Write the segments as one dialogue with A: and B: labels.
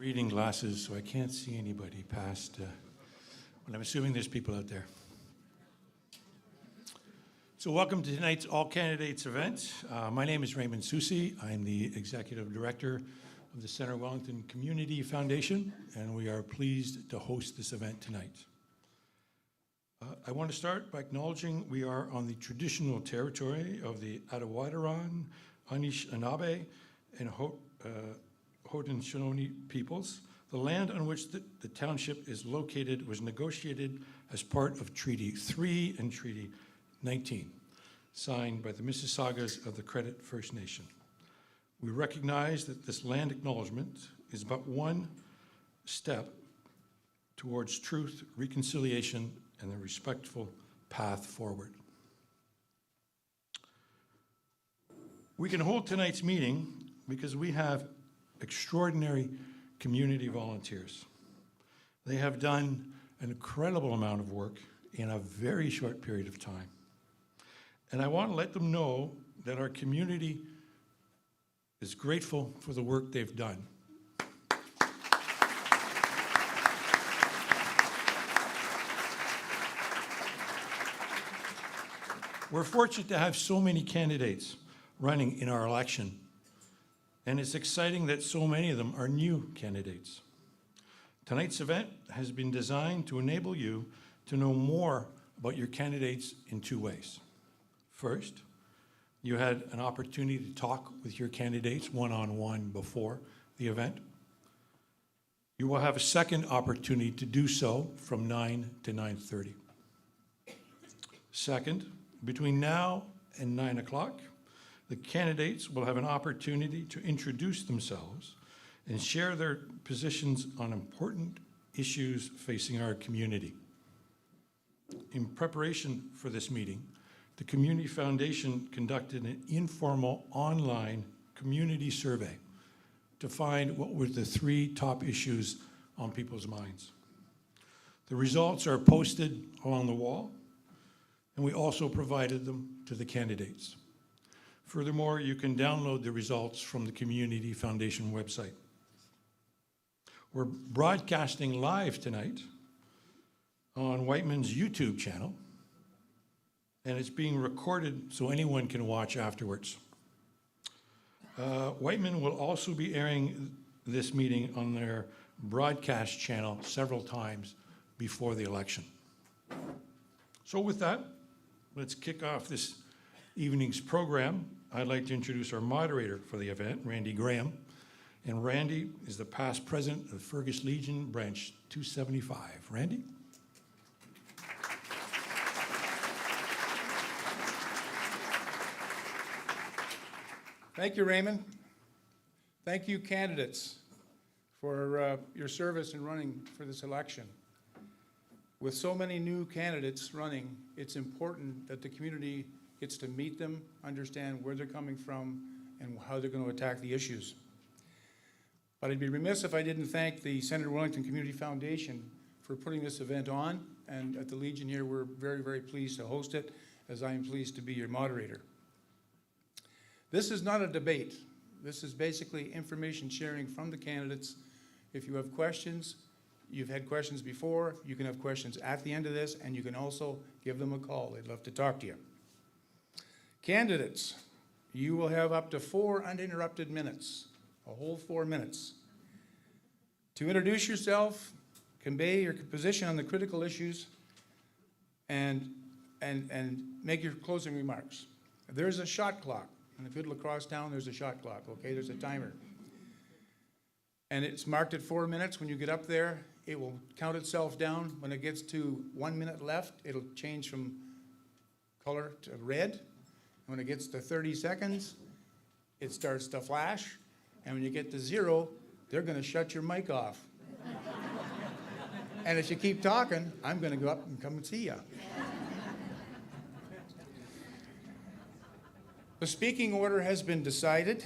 A: reading glasses, so I can't see anybody past, but I'm assuming there's people out there. So welcome to tonight's All Candidates event. My name is Raymond Soucy. I'm the Executive Director of the Centre Welllington Community Foundation, and we are pleased to host this event tonight. I want to start by acknowledging we are on the traditional territory of the Adawadaron, Anishinaabe, and Haudenosaunee peoples. The land on which the township is located was negotiated as part of Treaty 3 and Treaty 19, signed by the Mississaugas of the Credit First Nation. We recognize that this land acknowledgement is but one step towards truth, reconciliation, and a respectful path forward. We can hold tonight's meeting because we have extraordinary community volunteers. They have done an incredible amount of work in a very short period of time. And I want to let them know that our community is grateful for the work they've done. We're fortunate to have so many candidates running in our election, and it's exciting that so many of them are new candidates. Tonight's event has been designed to enable you to know more about your candidates in two ways. First, you had an opportunity to talk with your candidates one-on-one before the event. You will have a second opportunity to do so from 9 to 9:30. Second, between now and 9 o'clock, the candidates will have an opportunity to introduce themselves and share their positions on important issues facing our community. In preparation for this meeting, the Community Foundation conducted an informal online community survey to find what were the 3 top issues on people's minds. The results are posted along the wall, and we also provided them to the candidates. Furthermore, you can download the results from the Community Foundation website. We're broadcasting live tonight on Wightman's YouTube channel, and it's being recorded so anyone can watch afterwards. Wightman will also be airing this meeting on their broadcast channel several times before the election. So with that, let's kick off this evening's program. I'd like to introduce our moderator for the event, Randy Graham. And Randy is the past president of Fergus Legion, Branch 275. Randy?
B: Thank you, Raymond. Thank you, candidates, for your service in running for this election. With so many new candidates running, it's important that the community gets to meet them, understand where they're coming from, and how they're going to attack the issues. But I'd be remiss if I didn't thank the Centre Welllington Community Foundation for putting this event on, and at the Legion here, we're very, very pleased to host it, as I am pleased to be your moderator. This is not a debate. This is basically information sharing from the candidates. If you have questions, you've had questions before, you can have questions at the end of this, and you can also give them a call. They'd love to talk to you. Candidates, you will have up to 4 uninterrupted minutes, a whole 4 minutes, to introduce yourself, convey your position on the critical issues, and make your closing remarks. There's a shot clock. In the field across town, there's a shot clock, okay? There's a timer. And it's marked at 4 minutes. When you get up there, it will count itself down. When it gets to 1 minute left, it'll change from color to red. And when it gets to 30 seconds, it starts to flash. And when you get to 0, they're going to shut your mic off. And if you keep talking, I'm going to go up and come and see you. The speaking order has been decided.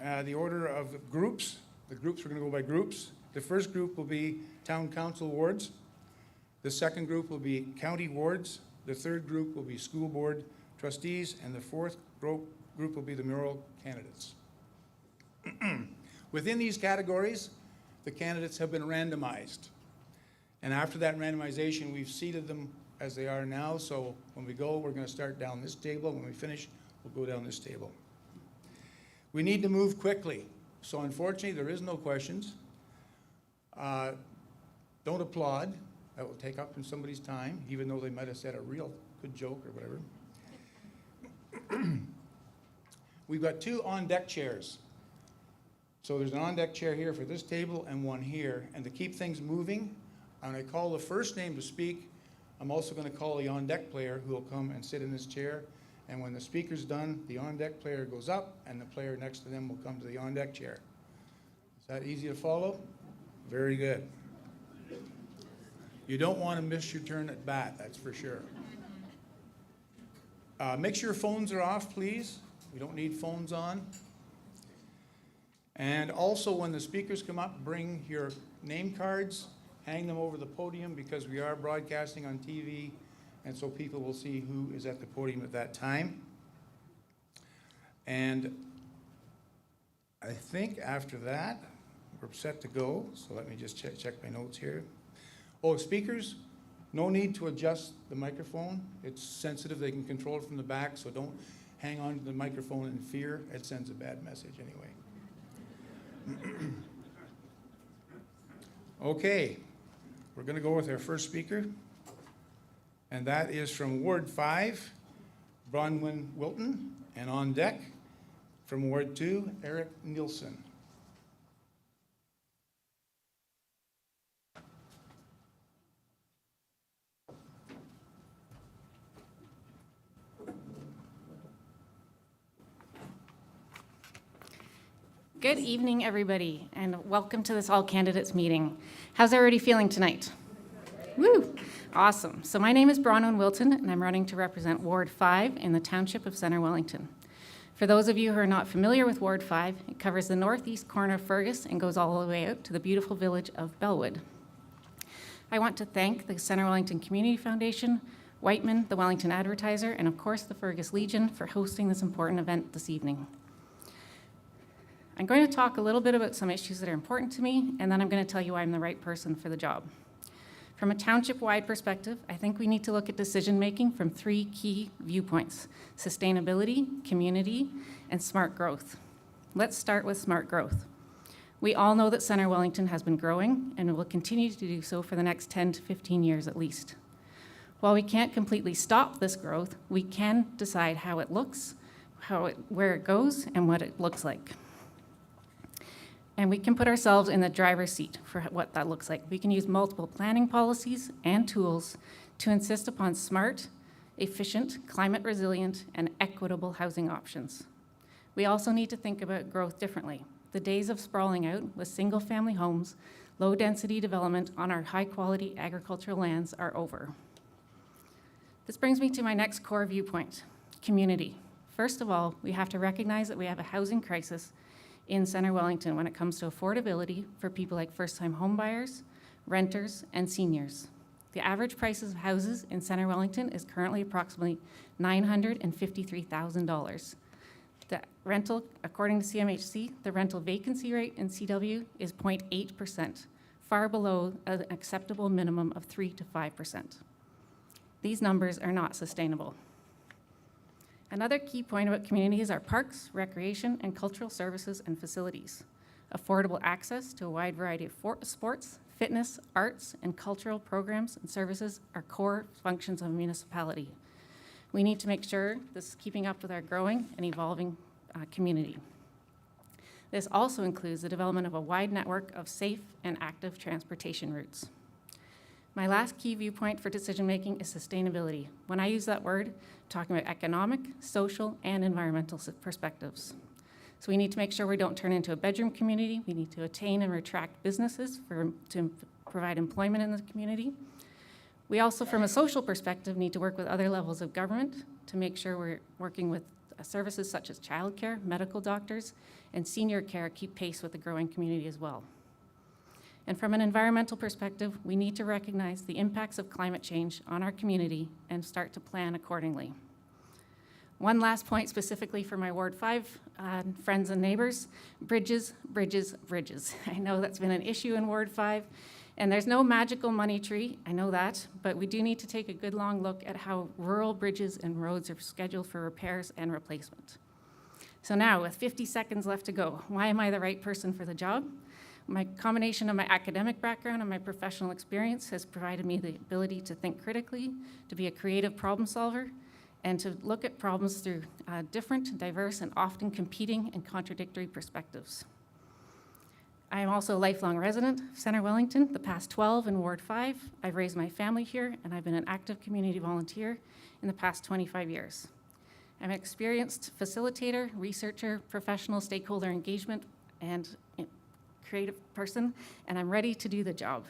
B: The order of groups, we're going to go by groups. The first group will be town council wards. The second group will be county wards. The third group will be school board trustees. And the fourth group will be the mayoral candidates. Within these categories, the candidates have been randomized. And after that randomization, we've seated them as they are now. So when we go, we're going to start down this table. When we finish, we'll go down this table. We need to move quickly. So unfortunately, there is no questions. Don't applaud. That will take up in somebody's time, even though they might have said a real good joke or whatever. We've got 2 on-deck chairs. So there's an on-deck chair here for this table and one here. And to keep things moving, when I call the first name to speak, I'm also going to call the on-deck player who will come and sit in this chair. And when the speaker's done, the on-deck player goes up and the player next to them will come to the on-deck chair. Is that easy to follow? Very good. You don't want to miss your turn at bat, that's for sure. Make sure your phones are off, please. We don't need phones on. And also, when the speakers come up, bring your name cards, hang them over the podium because we are broadcasting on TV, and so people will see who is at the podium at that time. And I think after that, we're set to go. So let me just check my notes here. Oh, speakers, no need to adjust the microphone. It's sensitive. They can control it from the back, so don't hang on to the microphone in fear. It sends a bad message anyway. Okay, we're going to go with our first speaker, and that is from Ward 5, Bronwyn Wilton, and on deck from Ward 2, Eric Nielsen.
C: Good evening, everybody, and welcome to this all candidates meeting. How's everybody feeling tonight? Woo! Awesome. So my name is Bronwyn Wilton, and I'm running to represent Ward 5 in the Township of Centre Welllington. For those of you who are not familiar with Ward 5, it covers the northeast corner of Fergus and goes all the way out to the beautiful village of Bellwood. I want to thank the Centre Welllington Community Foundation, Wightman, the Wellington Advertiser, and of course the Fergus Legion for hosting this important event this evening. I'm going to talk a little bit about some issues that are important to me, and then I'm going to tell you why I'm the right person for the job. From a township-wide perspective, I think we need to look at decision-making from 3 key viewpoints: sustainability, community, and smart growth. Let's start with smart growth. We all know that Centre Welllington has been growing and will continue to do so for the next 10 to 15 years at least. While we can't completely stop this growth, we can decide how it looks, where it goes, and what it looks like. And we can put ourselves in the driver's seat for what that looks like. We can use multiple planning policies and tools to insist upon smart, efficient, climate resilient, and equitable housing options. We also need to think about growth differently. The days of sprawling out with single-family homes, low-density development on our high-quality agricultural lands are over. This brings me to my next core viewpoint: community. First of all, we have to recognize that we have a housing crisis in Centre Welllington when it comes to affordability for people like first-time homebuyers, renters, and seniors. The average prices of houses in Centre Welllington is currently approximately $953,000. The rental, according to CMHC, the rental vacancy rate in CW is 0.8%, far below an acceptable minimum of 3 to 5%. These numbers are not sustainable. Another key point about community is our parks, recreation, and cultural services and facilities. Affordable access to a wide variety of sports, fitness, arts, and cultural programs and services are core functions of a municipality. We need to make sure this is keeping up with our growing and evolving community. This also includes the development of a wide network of safe and active transportation routes. My last key viewpoint for decision-making is sustainability. When I use that word, I'm talking about economic, social, and environmental perspectives. So we need to make sure we don't turn into a bedroom community. We need to attain and attract businesses to provide employment in the community. We also, from a social perspective, need to work with other levels of government to make sure we're working with services such as childcare, medical doctors, and senior care keep pace with the growing community as well. And from an environmental perspective, we need to recognize the impacts of climate change on our community and start to plan accordingly. One last point specifically for my Ward 5 friends and neighbors, bridges, bridges, bridges. I know that's been an issue in Ward 5, and there's no magical money tree, I know that, but we do need to take a good long look at how rural bridges and roads are scheduled for repairs and replacement. So now, with 50 seconds left to go, why am I the right person for the job? My combination of my academic background and my professional experience has provided me the ability to think critically, to be a creative problem solver, and to look at problems through different, diverse, and often competing and contradictory perspectives. I am also a lifelong resident of Centre Welllington, the past 12 in Ward 5. I've raised my family here, and I've been an active community volunteer in the past 25 years. I'm an experienced facilitator, researcher, professional stakeholder engagement, and creative person, and I'm ready to do the job.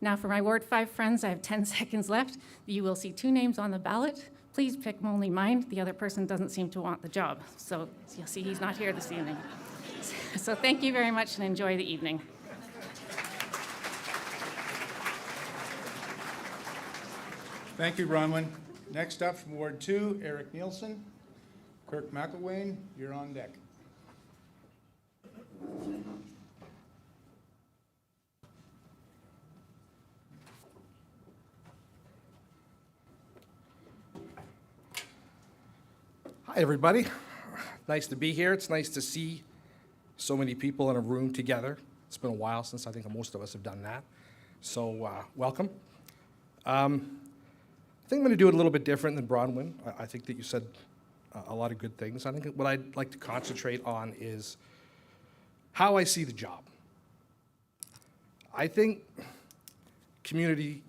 C: Now for my Ward 5 friends, I have 10 seconds left. You will see 2 names on the ballot. Please pick only mine. The other person doesn't seem to want the job. So you'll see he's not here this evening. So thank you very much and enjoy the evening.
B: Thank you, Bronwyn. Next up from Ward 2, Eric Nielsen. Kirk McElwain, you're on deck.
D: Hi, everybody. Nice to be here. It's nice to see so many people in a room together. It's been a while since I think most of us have done that. So welcome. I think I'm going to do it a little bit different than Bronwyn. I think that you said a lot of good things. I think what I'd like to concentrate on is how I see the job. I think community,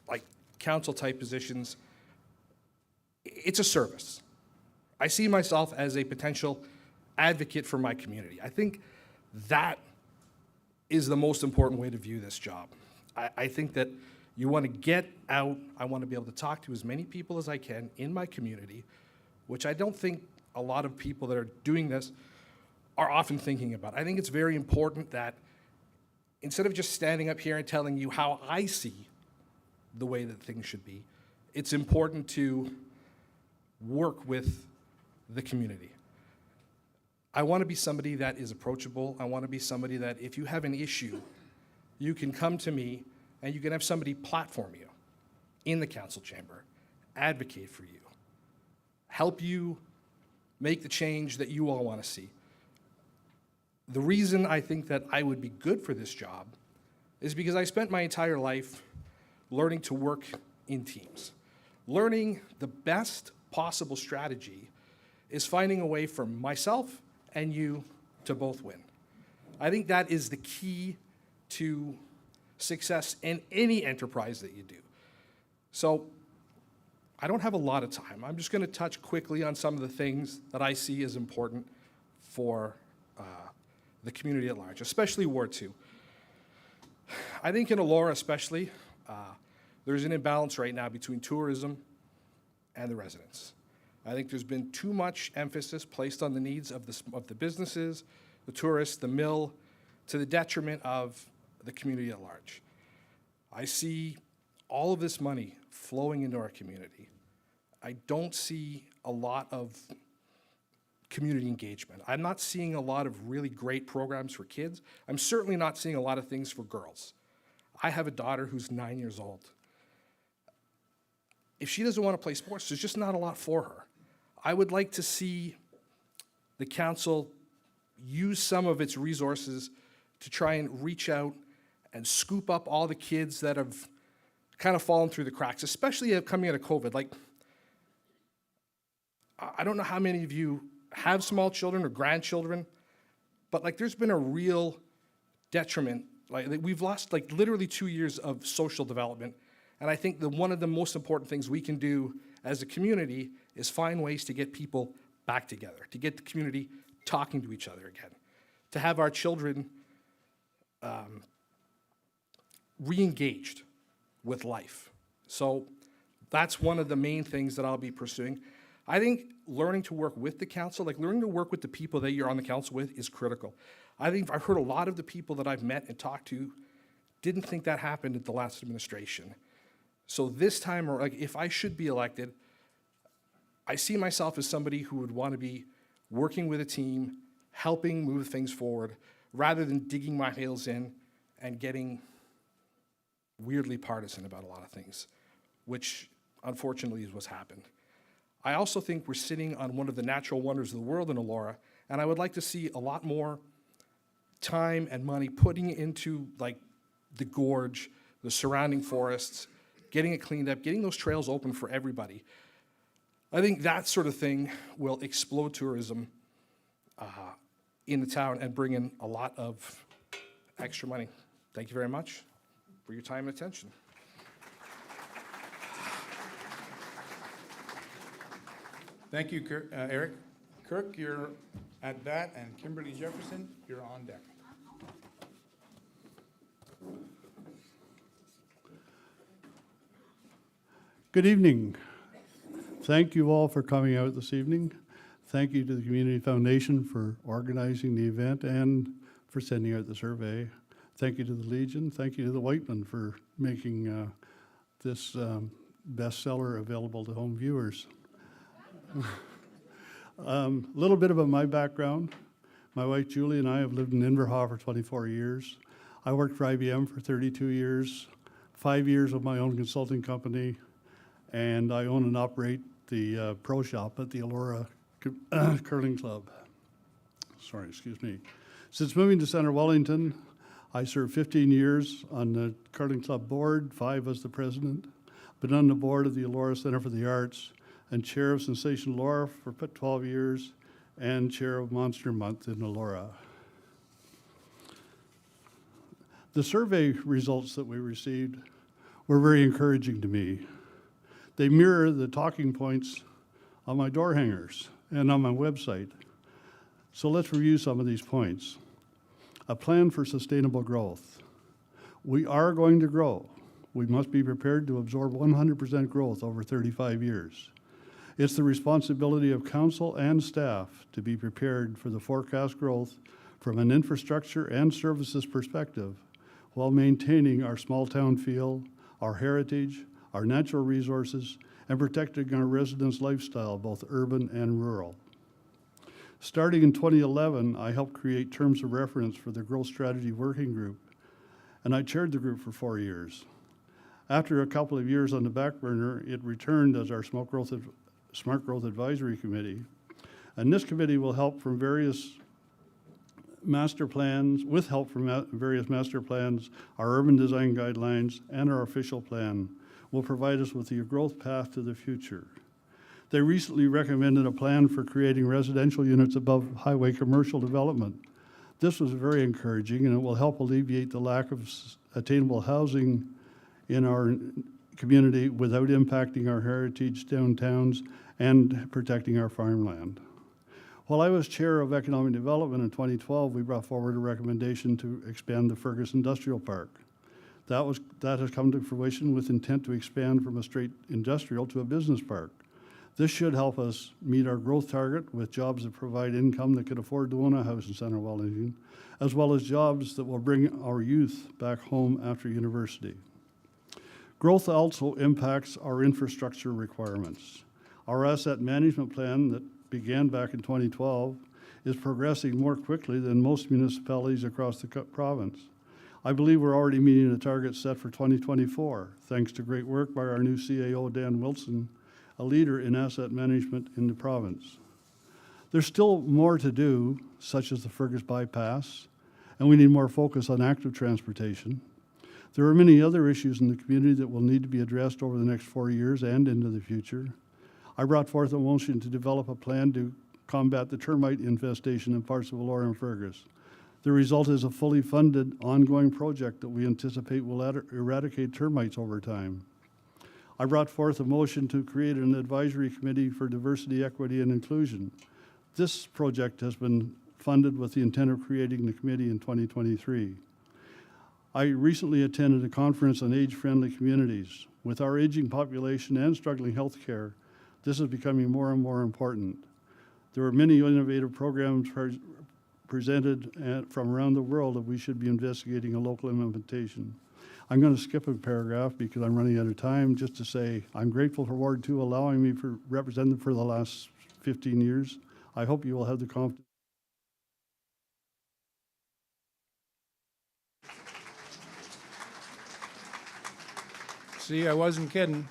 D: like council-type positions, it's a service. I see myself as a potential advocate for my community. I think that is the most important way to view this job. I think that you want to get out, I want to be able to talk to as many people as I can in my community, which I don't think a lot of people that are doing this are often thinking about. I think it's very important that instead of just standing up here and telling you how I see the way that things should be, it's important to work with the community. I want to be somebody that is approachable. I want to be somebody that if you have an issue, you can come to me and you can have somebody platform you in the council chamber, advocate for you, help you make the change that you all want to see. The reason I think that I would be good for this job is because I spent my entire life learning to work in teams. Learning the best possible strategy is finding a way for myself and you to both win. I think that is the key to success in any enterprise that you do. So I don't have a lot of time. I'm just going to touch quickly on some of the things that I see as important for the community at large, especially Ward 2. I think in Elora especially, there's an imbalance right now between tourism and the residents. I think there's been too much emphasis placed on the needs of the businesses, the tourists, the mill, to the detriment of the community at large. I see all of this money flowing into our community. I don't see a lot of community engagement. I'm not seeing a lot of really great programs for kids. I'm certainly not seeing a lot of things for girls. I have a daughter who's 9 years old. If she doesn't want to play sports, there's just not a lot for her. I would like to see the council use some of its resources to try and reach out and scoop up all the kids that have kind of fallen through the cracks, especially coming out of COVID. Like, I don't know how many of you have small children or grandchildren, but like there's been a real detriment. Like we've lost like literally 2 years of social development. And I think that one of the most important things we can do as a community is find ways to get people back together, to get the community talking to each other again, to have our children re-engaged with life. So that's one of the main things that I'll be pursuing. I think learning to work with the council, like learning to work with the people that you're on the council with is critical. I think I've heard a lot of the people that I've met and talked to didn't think that happened at the last administration. So this time, or like if I should be elected, I see myself as somebody who would want to be working with a team, helping move things forward, rather than digging my heels in and getting weirdly partisan about a lot of things, which unfortunately is what's happened. I also think we're sitting on one of the natural wonders of the world in Elora, and I would like to see a lot more time and money putting into like the gorge, the surrounding forests, getting it cleaned up, getting those trails open for everybody. I think that sort of thing will explode tourism in the town and bring in a lot of extra money. Thank you very much for your time and attention.
B: Thank you, Eric. Kirk, you're at bat, and Kimberly Jefferson, you're on deck.
E: Good evening. Thank you all for coming out this evening. Thank you to the Community Foundation for organizing the event and for sending out the survey. Thank you to the Legion. Thank you to the Wightman for making this bestseller available to home viewers. A little bit about my background. My wife Julie and I have lived in Inverhaw for 24 years. I worked for IBM for 32 years, 5 years with my own consulting company, and I own and operate the pro shop at the Elora Curling Club. Sorry, excuse me. Since moving to Centre Welllington, I served 15 years on the Curling Club board, 5 as the president, been on the board of the Elora Centre for the Arts, and chair of Sensation Elora for 12 years, and chair of Monster Month in Elora. The survey results that we received were very encouraging to me. They mirror the talking points on my door hangers and on my website. So let's review some of these points. A plan for sustainable growth. We are going to grow. We must be prepared to absorb 100% growth over 35 years. It's the responsibility of council and staff to be prepared for the forecast growth from an infrastructure and services perspective while maintaining our small town feel, our heritage, our natural resources, and protecting our residents' lifestyle, both urban and rural. Starting in 2011, I helped create terms of reference for the Growth Strategy Working Group, and I chaired the group for 4 years. After a couple of years on the back burner, it returned as our Smart Growth Advisory Committee, and this committee will help from various master plans, various master plans, our urban design guidelines, and our official plan will provide us with the growth path to the future. They recently recommended a plan for creating residential units above highway commercial development. This was very encouraging, and it will help alleviate the lack of attainable housing in our community without impacting our heritage downtowns and protecting our farmland. While I was chair of economic development in 2012, we brought forward a recommendation to expand the Fergus Industrial Park. That has come to fruition with intent to expand from a straight industrial to a business park. This should help us meet our growth target with jobs that provide income that could afford to own a house in Centre Welllington, as well as jobs that will bring our youth back home after university. Growth also impacts our infrastructure requirements. Our asset management plan that began back in 2012 is progressing more quickly than most municipalities across the province. I believe we're already meeting the targets set for 2024, thanks to great work by our new CAO, Dan Wilson, a leader in asset management in the province. There's still more to do, such as the Fergus bypass, and we need more focus on active transportation. There are many other issues in the community that will need to be addressed over the next 4 years and into the future. I brought forth a motion to develop a plan to combat the termite infestation in parts of Elora and Fergus. The result is a fully funded, ongoing project that we anticipate will eradicate termites over time. I brought forth a motion to create an advisory committee for diversity, equity, and inclusion. This project has been funded with the intent of creating the committee in 2023. I recently attended a conference on age-friendly communities. With our aging population and struggling health care, this is becoming more and more important. There are many innovative programs presented from around the world that we should be investigating a local implementation. I'm going to skip a paragraph because I'm running out of time, just to say I'm grateful for Ward 2 allowing me to represent them for the last 15 years. I hope you will have the confidence.
B: See, I wasn't kidding.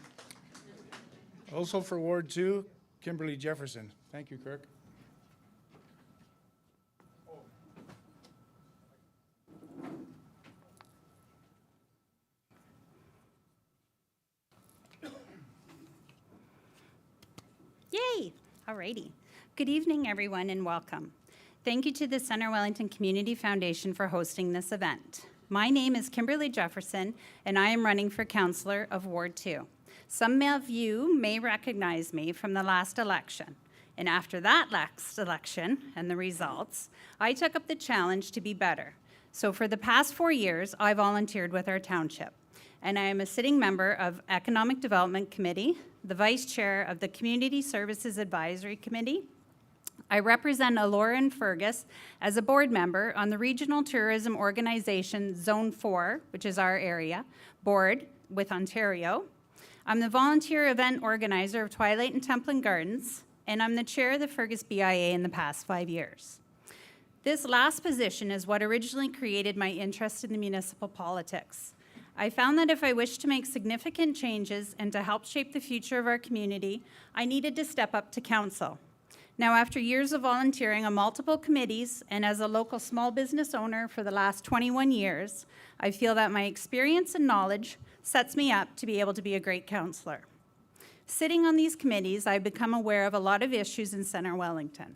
B: Also for Ward 2, Kimberly Jefferson. Thank you, Kirk.
F: Yay! Alrighty. Good evening, everyone, and welcome. Thank you to the Centre Wellington Community Foundation for hosting this event. My name is Kimberly Jefferson, and I am running for councillor of Ward 2. Some of you may recognize me from the last election. And after that last election and the results, I took up the challenge to be better. So for the past 4 years, I volunteered with our township. And I am a sitting member of Economic Development Committee, the vice chair of the Community Services Advisory Committee. I represent Alora and Fergus as a board member on the Regional Tourism Organization Zone 4, which is our area, board with Ontario. I'm the volunteer event organizer of Twilight and Templin Gardens, and I'm the chair of the Fergus BIA in the past 5 years. This last position is what originally created my interest in the municipal politics. I found that if I wished to make significant changes and to help shape the future of our community, I needed to step up to council. Now, after years of volunteering on multiple committees and as a local small business owner for the last 21 years, I feel that my experience and knowledge sets me up to be able to be a great councillor. Sitting on these committees, I've become aware of a lot of issues in Centre Wellington.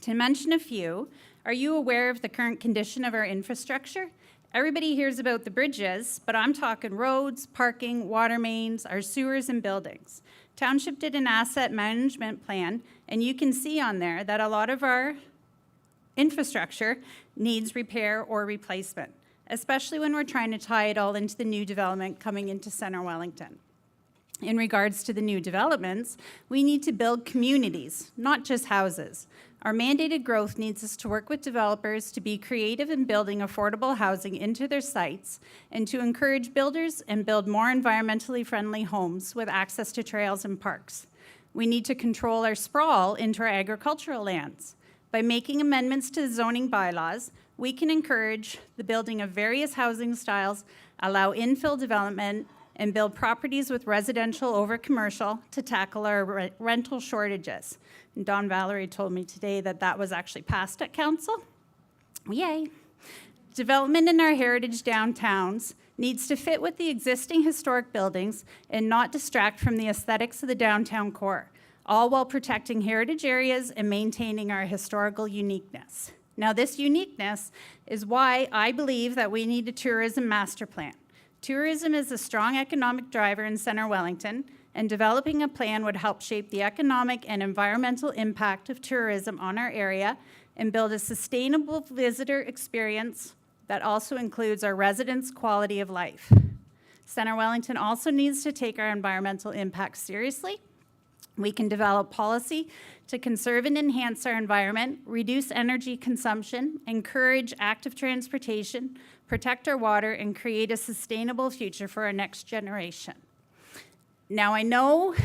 F: To mention a few, are you aware of the current condition of our infrastructure? Everybody hears about the bridges, but I'm talking roads, parking, water mains, our sewers and buildings. Township did an asset management plan, and you can see on there that a lot of our infrastructure needs repair or replacement, especially when we're trying to tie it all into the new development coming into Centre Wellington. In regards to the new developments, we need to build communities, not just houses. Our mandated growth needs us to work with developers to be creative in building affordable housing into their sites and to encourage builders and build more environmentally friendly homes with access to trails and parks. We need to control our sprawl into our agricultural lands. By making amendments to the zoning bylaws, we can encourage the building of various housing styles, allow infill development, and build properties with residential over commercial to tackle our rental shortages. And Don Valerie told me today that that was actually passed at council. Yay. Development in our heritage downtowns needs to fit with the existing historic buildings and not distract from the aesthetics of the downtown core, all while protecting heritage areas and maintaining our historical uniqueness. Now, this uniqueness is why I believe that we need a tourism master plan. Tourism is a strong economic driver in Centre Wellington, and developing a plan would help shape the economic and environmental impact of tourism on our area and build a sustainable visitor experience that also includes our residents' quality of life. Centre Wellington also needs to take our environmental impact seriously. We can develop policy to conserve and enhance our environment, reduce energy consumption, encourage active transportation, protect our water, and create a sustainable future for our next generation. Now, I know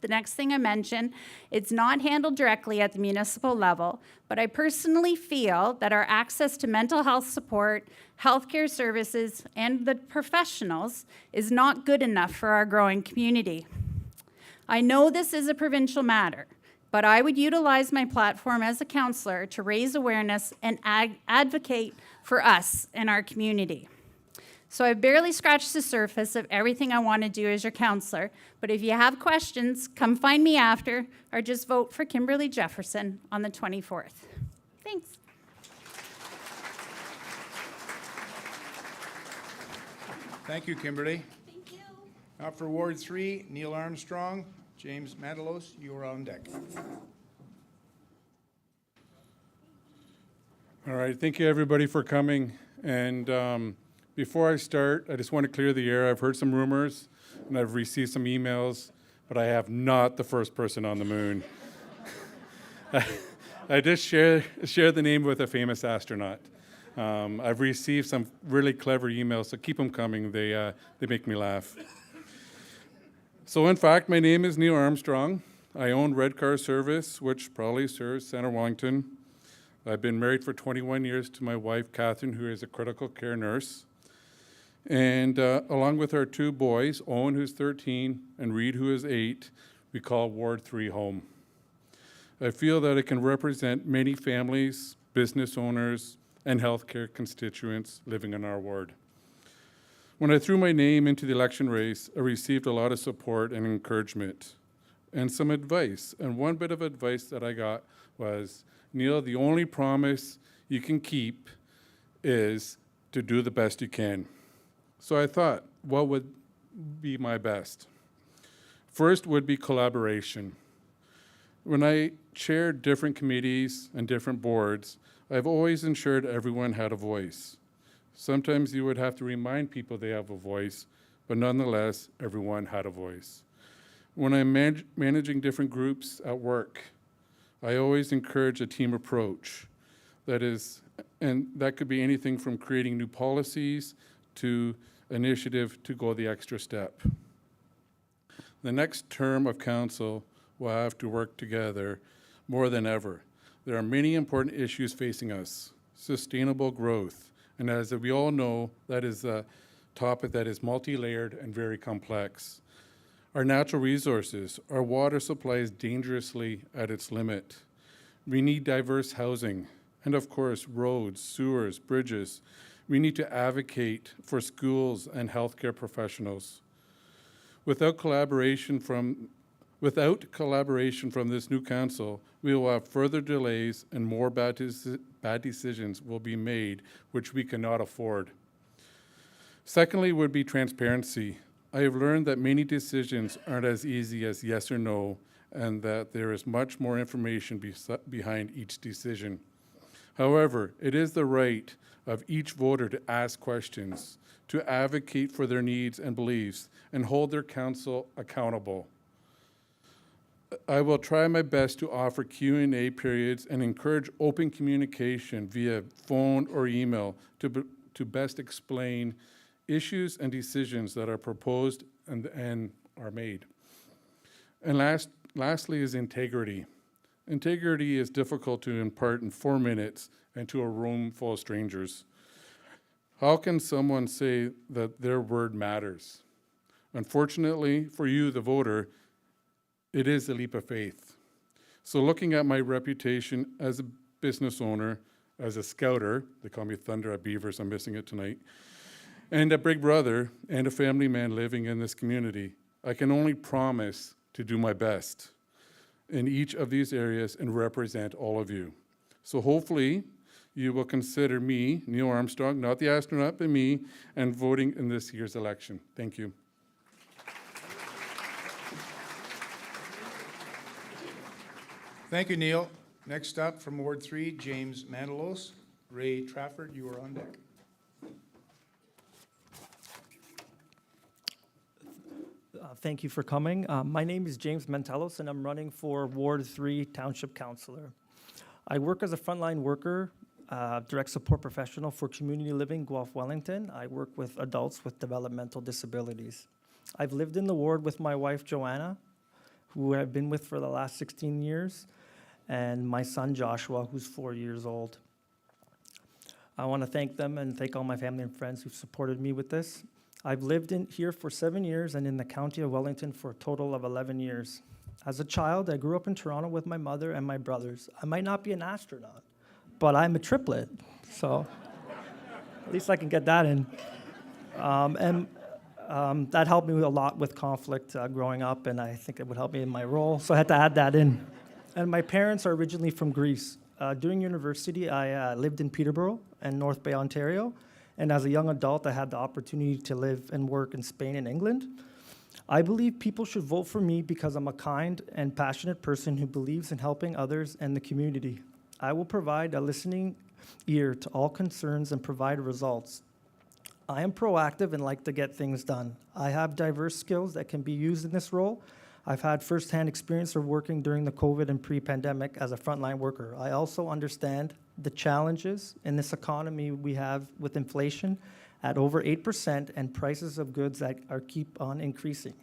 F: the next thing I mention, it's not handled directly at the municipal level, but I personally feel that our access to mental health support, healthcare services, and the professionals is not good enough for our growing community. I know this is a provincial matter, but I would utilize my platform as a councillor to raise awareness and advocate for us and our community. So I've barely scratched the surface of everything I want to do as your councillor, but if you have questions, come find me after, or just vote for Kimberly Jefferson on the 24th. Thanks.
B: Thank you, Kimberly.
F: Thank you.
B: Now for Ward 3, Neil Armstrong, James Matalos, you are on deck.
G: All right, thank you everybody for coming. And before I start, I just want to clear the air. I've heard some rumors and I've received some emails, but I have not the first person on the moon. I just share the name with a famous astronaut. I've received some really clever emails, so keep them coming. They make me laugh. So in fact, my name is Neil Armstrong. I own Red Car Service, which probably serves Centre Wellington. I've been married for 21 years to my wife, Catherine, who is a critical care nurse. And along with our two boys, Owen, who's 13, and Reed, who is 8, we call Ward 3 home. I feel that it can represent many families, business owners, and healthcare constituents living in our ward. When I threw my name into the election race, I received a lot of support and encouragement and some advice. And one bit of advice that I got was, Neil, the only promise you can keep is to do the best you can. So I thought, what would be my best? First would be collaboration. When I chaired different committees and different boards, I've always ensured everyone had a voice. Sometimes you would have to remind people they have a voice, but nonetheless, everyone had a voice. When I'm managing different groups at work, I always encourage a team approach. And that could be anything from creating new policies to initiative to go the extra step. The next term of council will have to work together more than ever. There are many important issues facing us. Sustainable growth. And as we all know, that is a topic that is multi-layered and very complex. Our natural resources, our water supply is dangerously at its limit. We need diverse housing, and of course, roads, sewers, bridges. We need to advocate for schools and healthcare professionals. Without collaboration from this new council, we will have further delays and more bad decisions will be made, which we cannot afford. Secondly would be transparency. I have learned that many decisions aren't as easy as yes or no, and that there is much more information behind each decision. However, it is the right of each voter to ask questions, to advocate for their needs and beliefs, and hold their council accountable. I will try my best to offer Q&A periods and encourage open communication via phone or email to best explain issues and decisions that are proposed and are made. And lastly is integrity. Integrity is difficult to impart in 4 minutes and to a room full of strangers. How can someone say that their word matters? Unfortunately for you, the voter, it is a leap of faith. So looking at my reputation as a business owner, as a scouter, they call me Thunder at Beavers, I'm missing it tonight, and a big brother and a family man living in this community, I can only promise to do my best in each of these areas and represent all of you. So hopefully you will consider me, Neil Armstrong, not the astronaut, but me, and voting in this year's election. Thank you.
B: Thank you, Neil. Next up from Ward 3, James Mandelos. Ray Trafford, you are on deck.
H: Thank you for coming. My name is James Mantelos, and I'm running for Ward 3 Township Councillor. I work as a frontline worker, direct support professional for community living, Guelph Wellington. I work with adults with developmental disabilities. I've lived in the ward with my wife, Joanna, who I've been with for the last 16 years, and my son, Joshua, who's 4 years old. I want to thank them and thank all my family and friends who've supported me with this. I've lived in here for 7 years and in the county of Wellington for a total of 11 years. As a child, I grew up in Toronto with my mother and my brothers. I might not be an astronaut, but I'm a triplet, so at least I can get that in. That helped me a lot with conflict growing up, and I think it would help me in my role, so I had to add that in. And my parents are originally from Greece. During university, I lived in Peterborough and North Bay, Ontario, and as a young adult, I had the opportunity to live and work in Spain and England. I believe people should vote for me because I'm a kind and passionate person who believes in helping others and the community. I will provide a listening ear to all concerns and provide results. I am proactive and like to get things done. I have diverse skills that can be used in this role. I've had firsthand experience of working during the COVID and pre-pandemic as a frontline worker. I also understand the challenges in this economy we have with inflation at over 8% and prices of goods that keep on increasing,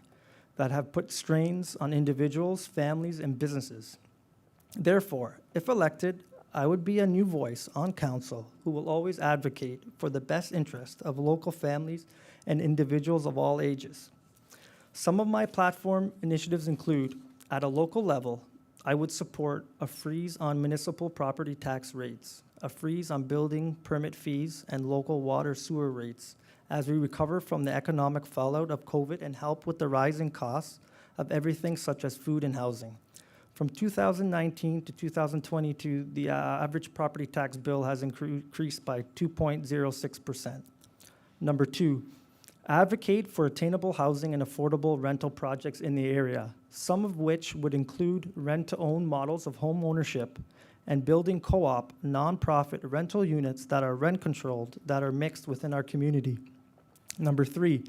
H: that have put strains on individuals, families, and businesses. Therefore, if elected, I would be a new voice on council who will always advocate for the best interest of local families and individuals of all ages. Some of my platform initiatives include, at a local level, I would support a freeze on municipal property tax rates, a freeze on building permit fees and local water sewer rates as we recover from the economic fallout of COVID and help with the rising costs of everything such as food and housing. From 2019 to 2022, the average property tax bill has increased by 2.06%. Number two, advocate for attainable housing and affordable rental projects in the area, some of which would include rent-to-own models of home ownership and building co-op, nonprofit rental units that are rent-controlled, that are mixed within our community. Number three,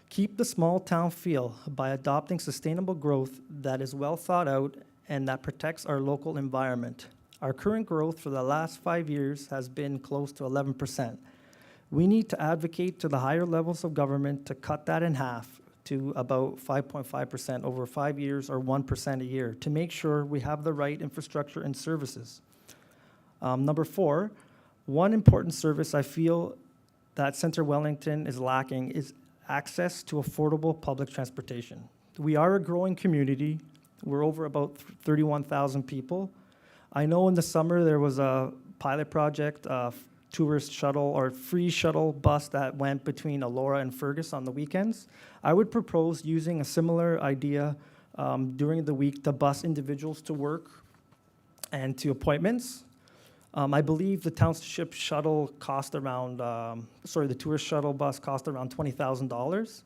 H: keep the small town feel by adopting sustainable growth that is well thought out and that protects our local environment. Our current growth for the last 5 years has been close to 11%. We need to advocate to the higher levels of government to cut that in half to about 5.5% over 5 years or 1% a year to make sure we have the right infrastructure and services. Number four, one important service I feel that Centre Welllington is lacking is access to affordable public transportation. We are a growing community. We're over about 31,000 people. I know in the summer there was a pilot project, tourist shuttle or free shuttle bus that went between Elora and Fergus on the weekends. I would propose using a similar idea during the week to bus individuals to work and to appointments. I believe the township shuttle cost around, the tourist shuttle bus cost around $20,000.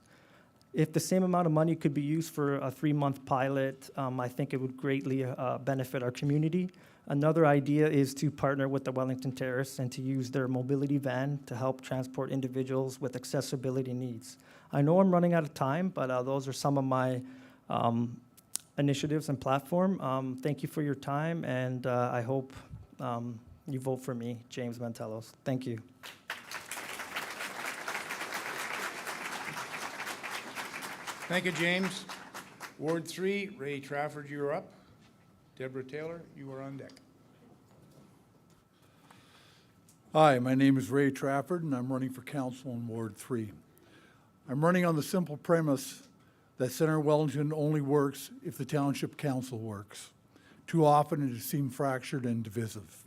H: If the same amount of money could be used for a 3-month pilot, I think it would greatly benefit our community. Another idea is to partner with the Wellington Terrace and to use their mobility van to help transport individuals with accessibility needs. I know I'm running out of time, but those are some of my initiatives and platform. Thank you for your time, and I hope you vote for me, James Mantelos. Thank you.
B: Thank you, James. Ward 3, Ray Trafford, you're up. Deborah Taylor, you are on deck.
I: Hi, my name is Ray Trafford, and I'm running for council in Ward 3. I'm running on the simple premise that Centre Welllington only works if the Township Council works. Too often it has seemed fractured and divisive.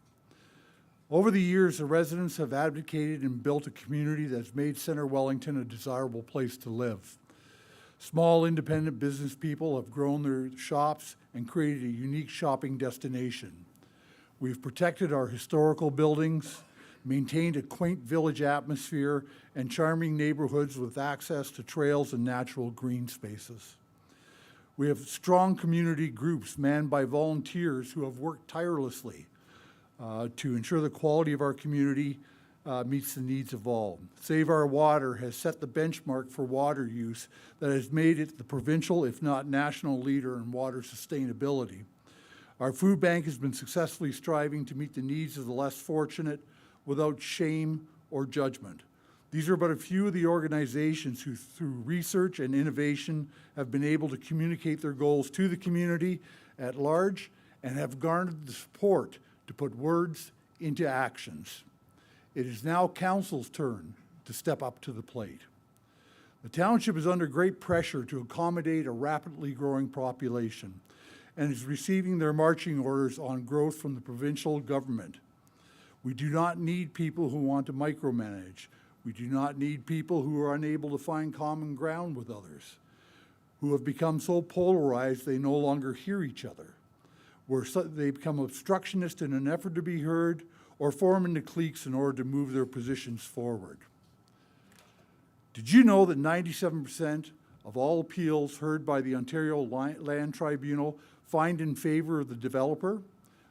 I: Over the years, the residents have advocated and built a community that's made Centre Welllington a desirable place to live. Small independent business people have grown their shops and created a unique shopping destination. We've protected our historical buildings, maintained a quaint village atmosphere, and charming neighborhoods with access to trails and natural green spaces. We have strong community groups manned by volunteers who have worked tirelessly to ensure the quality of our community meets the needs of all. Save Our Water has set the benchmark for water use that has made it the provincial, if not national, leader in water sustainability. Our food bank has been successfully striving to meet the needs of the less fortunate without shame or judgment. These are but a few of the organizations who, through research and innovation, have been able to communicate their goals to the community at large and have garnered the support to put words into actions. It is now council's turn to step up to the plate. The township is under great pressure to accommodate a rapidly growing population and is receiving their marching orders on growth from the provincial government. We do not need people who want to micromanage. We do not need people who are unable to find common ground with others, who have become so polarized they no longer hear each other, where they become obstructionist in an effort to be heard, or form into cliques in order to move their positions forward. Did you know that 97% of all appeals heard by the Ontario Land Tribunal find in favor of the developer?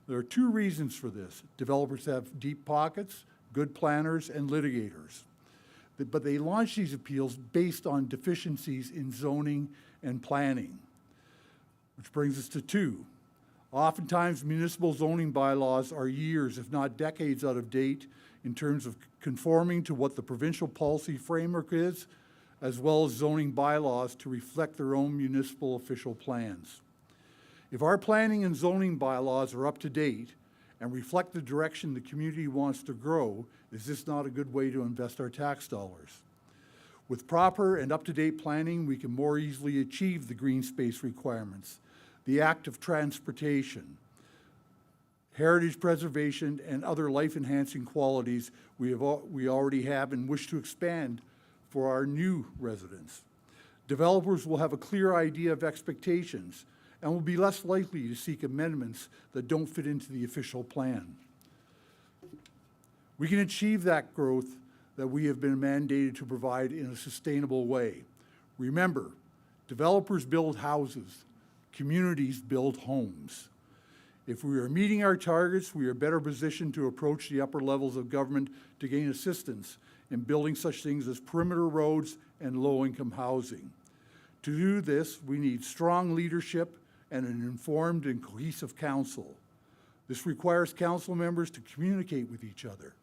I: There are two reasons for this. Developers have deep pockets, good planners, and litigators. But they launch these appeals based on deficiencies in zoning and planning. Which brings us to 2. Oftentimes, municipal zoning bylaws are years, if not decades, out of date in terms of conforming to what the provincial policy framework is, as well as zoning bylaws to reflect their own municipal official plans. If our planning and zoning bylaws are up to date and reflect the direction the community wants to grow, is this not a good way to invest our tax dollars? With proper and up-to-date planning, we can more easily achieve the green space requirements, the active transportation, heritage preservation, and other life-enhancing qualities we already have and wish to expand for our new residents. Developers will have a clear idea of expectations and will be less likely to seek amendments that don't fit into the official plan. We can achieve that growth that we have been mandated to provide in a sustainable way. Remember, developers build houses, communities build homes. If we are meeting our targets, we are better positioned to approach the upper levels of government to gain assistance in building such things as perimeter roads and low-income housing. To do this, we need strong leadership and an informed and cohesive council. This requires council members to communicate with each other,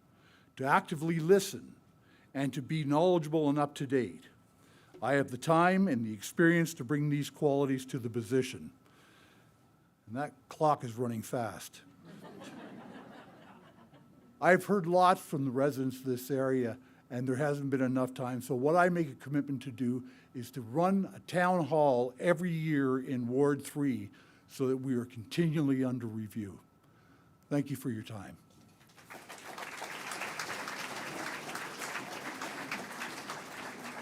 I: to actively listen, and to be knowledgeable and up to date. I have the time and the experience to bring these qualities to the position. And that clock is running fast. I've heard lots from the residents of this area, and there hasn't been enough time. So what I make a commitment to do is to run a town hall every year in Ward 3 so that we are continually under review. Thank you for your time.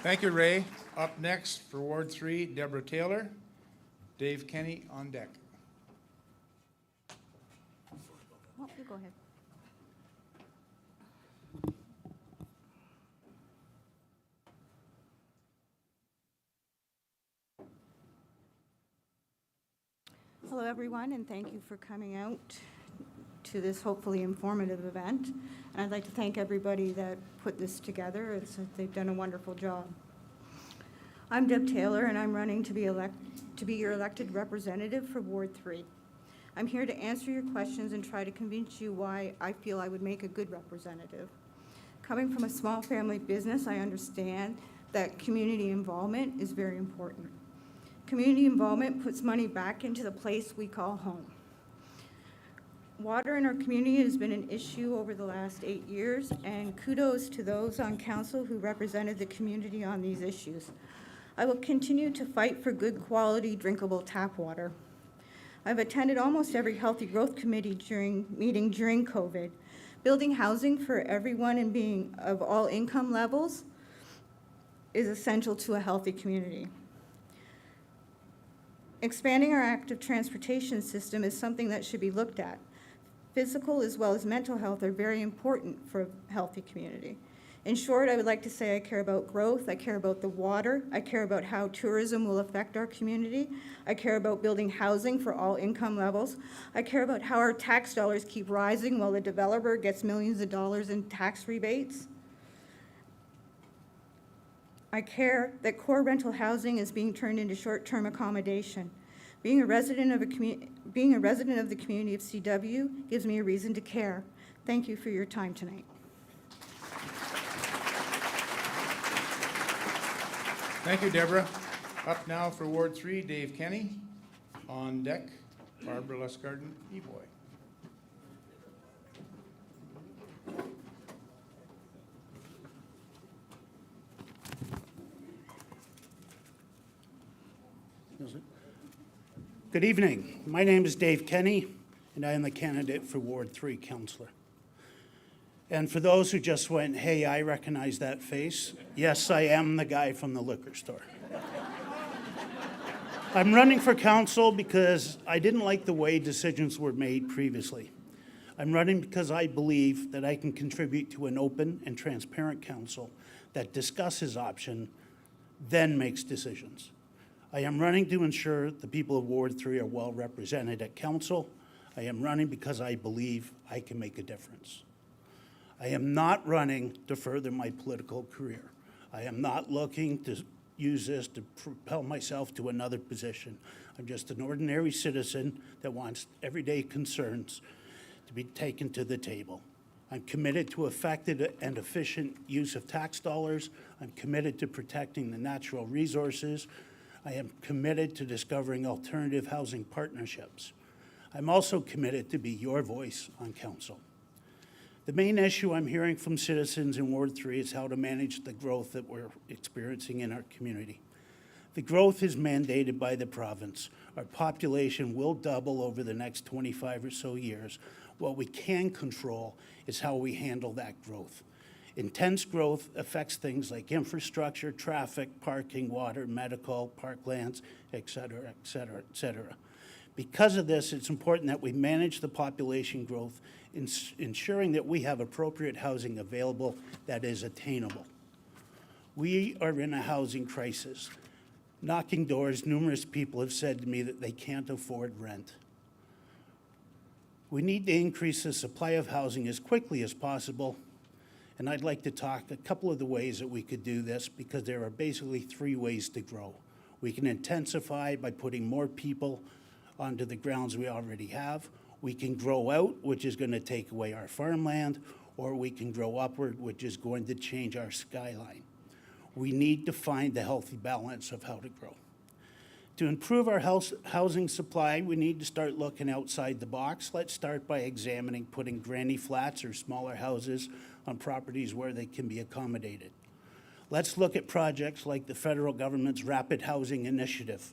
B: Thank you, Ray. Up next for Ward 3, Deborah Taylor. Dave Kenny on deck.
F: Oh, you go ahead. Hello, everyone, and thank you for coming out to this hopefully informative event. And I'd like to thank everybody that put this together. They've done a wonderful job. I'm Deb Taylor, and I'm running to be your elected representative for Ward 3. I'm here to answer your questions and try to convince you why I feel I would make a good representative. Coming from a small family business, I understand that community involvement is very important. Community involvement puts money back into the place we call home. Water in our community has been an issue over the last 8 years, and kudos to those on council who represented the community on these issues. I will continue to fight for good quality drinkable tap water. I've attended almost every Healthy Growth Committee meeting during COVID. Building housing for everyone and being of all income levels is essential to a healthy community. Expanding our active transportation system is something that should be looked at. Physical as well as mental health are very important for a healthy community. In short, I would like to say I care about growth, I care about the water, I care about how tourism will affect our community, I care about building housing for all income levels, I care about how our tax dollars keep rising while the developer gets millions of dollars in tax rebates. I care that core rental housing is being turned into short-term accommodation. Being a resident of the community of CW gives me a reason to care. Thank you for your time tonight.
B: Thank you, Deborah. Up now for Ward 3, Dave Kenny. On deck, Barbara Lustgarten, E-Boy.
J: Good evening. My name is Dave Kenny, and I am the candidate for Ward 3 Councillor. And for those who just went, hey, I recognize that face, yes, I am the guy from the liquor store. I'm running for council because I didn't like the way decisions were made previously. I'm running because I believe that I can contribute to an open and transparent council that discusses options, then makes decisions. I am running to ensure the people of Ward 3 are well represented at council. I am running because I believe I can make a difference. I am not running to further my political career. I am not looking to use this to propel myself to another position. I'm just an ordinary citizen that wants everyday concerns to be taken to the table. I'm committed to effective and efficient use of tax dollars. I'm committed to protecting the natural resources. I am committed to discovering alternative housing partnerships. I'm also committed to be your voice on council. The main issue I'm hearing from citizens in Ward 3 is how to manage the growth that we're experiencing in our community. The growth is mandated by the province. Our population will double over the next 25 or so years. What we can control is how we handle that growth. Intense growth affects things like infrastructure, traffic, parking, water, medical, parklands, et cetera, et cetera, et cetera. Because of this, it's important that we manage the population growth, ensuring that we have appropriate housing available that is attainable. We are in a housing crisis. Knocking doors, numerous people have said to me that they can't afford rent. We need to increase the supply of housing as quickly as possible, and I'd like to talk a couple of the ways that we could do this, because there are basically 3 ways to grow. We can intensify by putting more people onto the grounds we already have. We can grow out, which is going to take away our farmland, or we can grow upward, which is going to change our skyline. We need to find the healthy balance of how to grow. To improve our housing supply, we need to start looking outside the box. Let's start by examining putting granny flats or smaller houses on properties where they can be accommodated. Let's look at projects like the federal government's Rapid Housing Initiative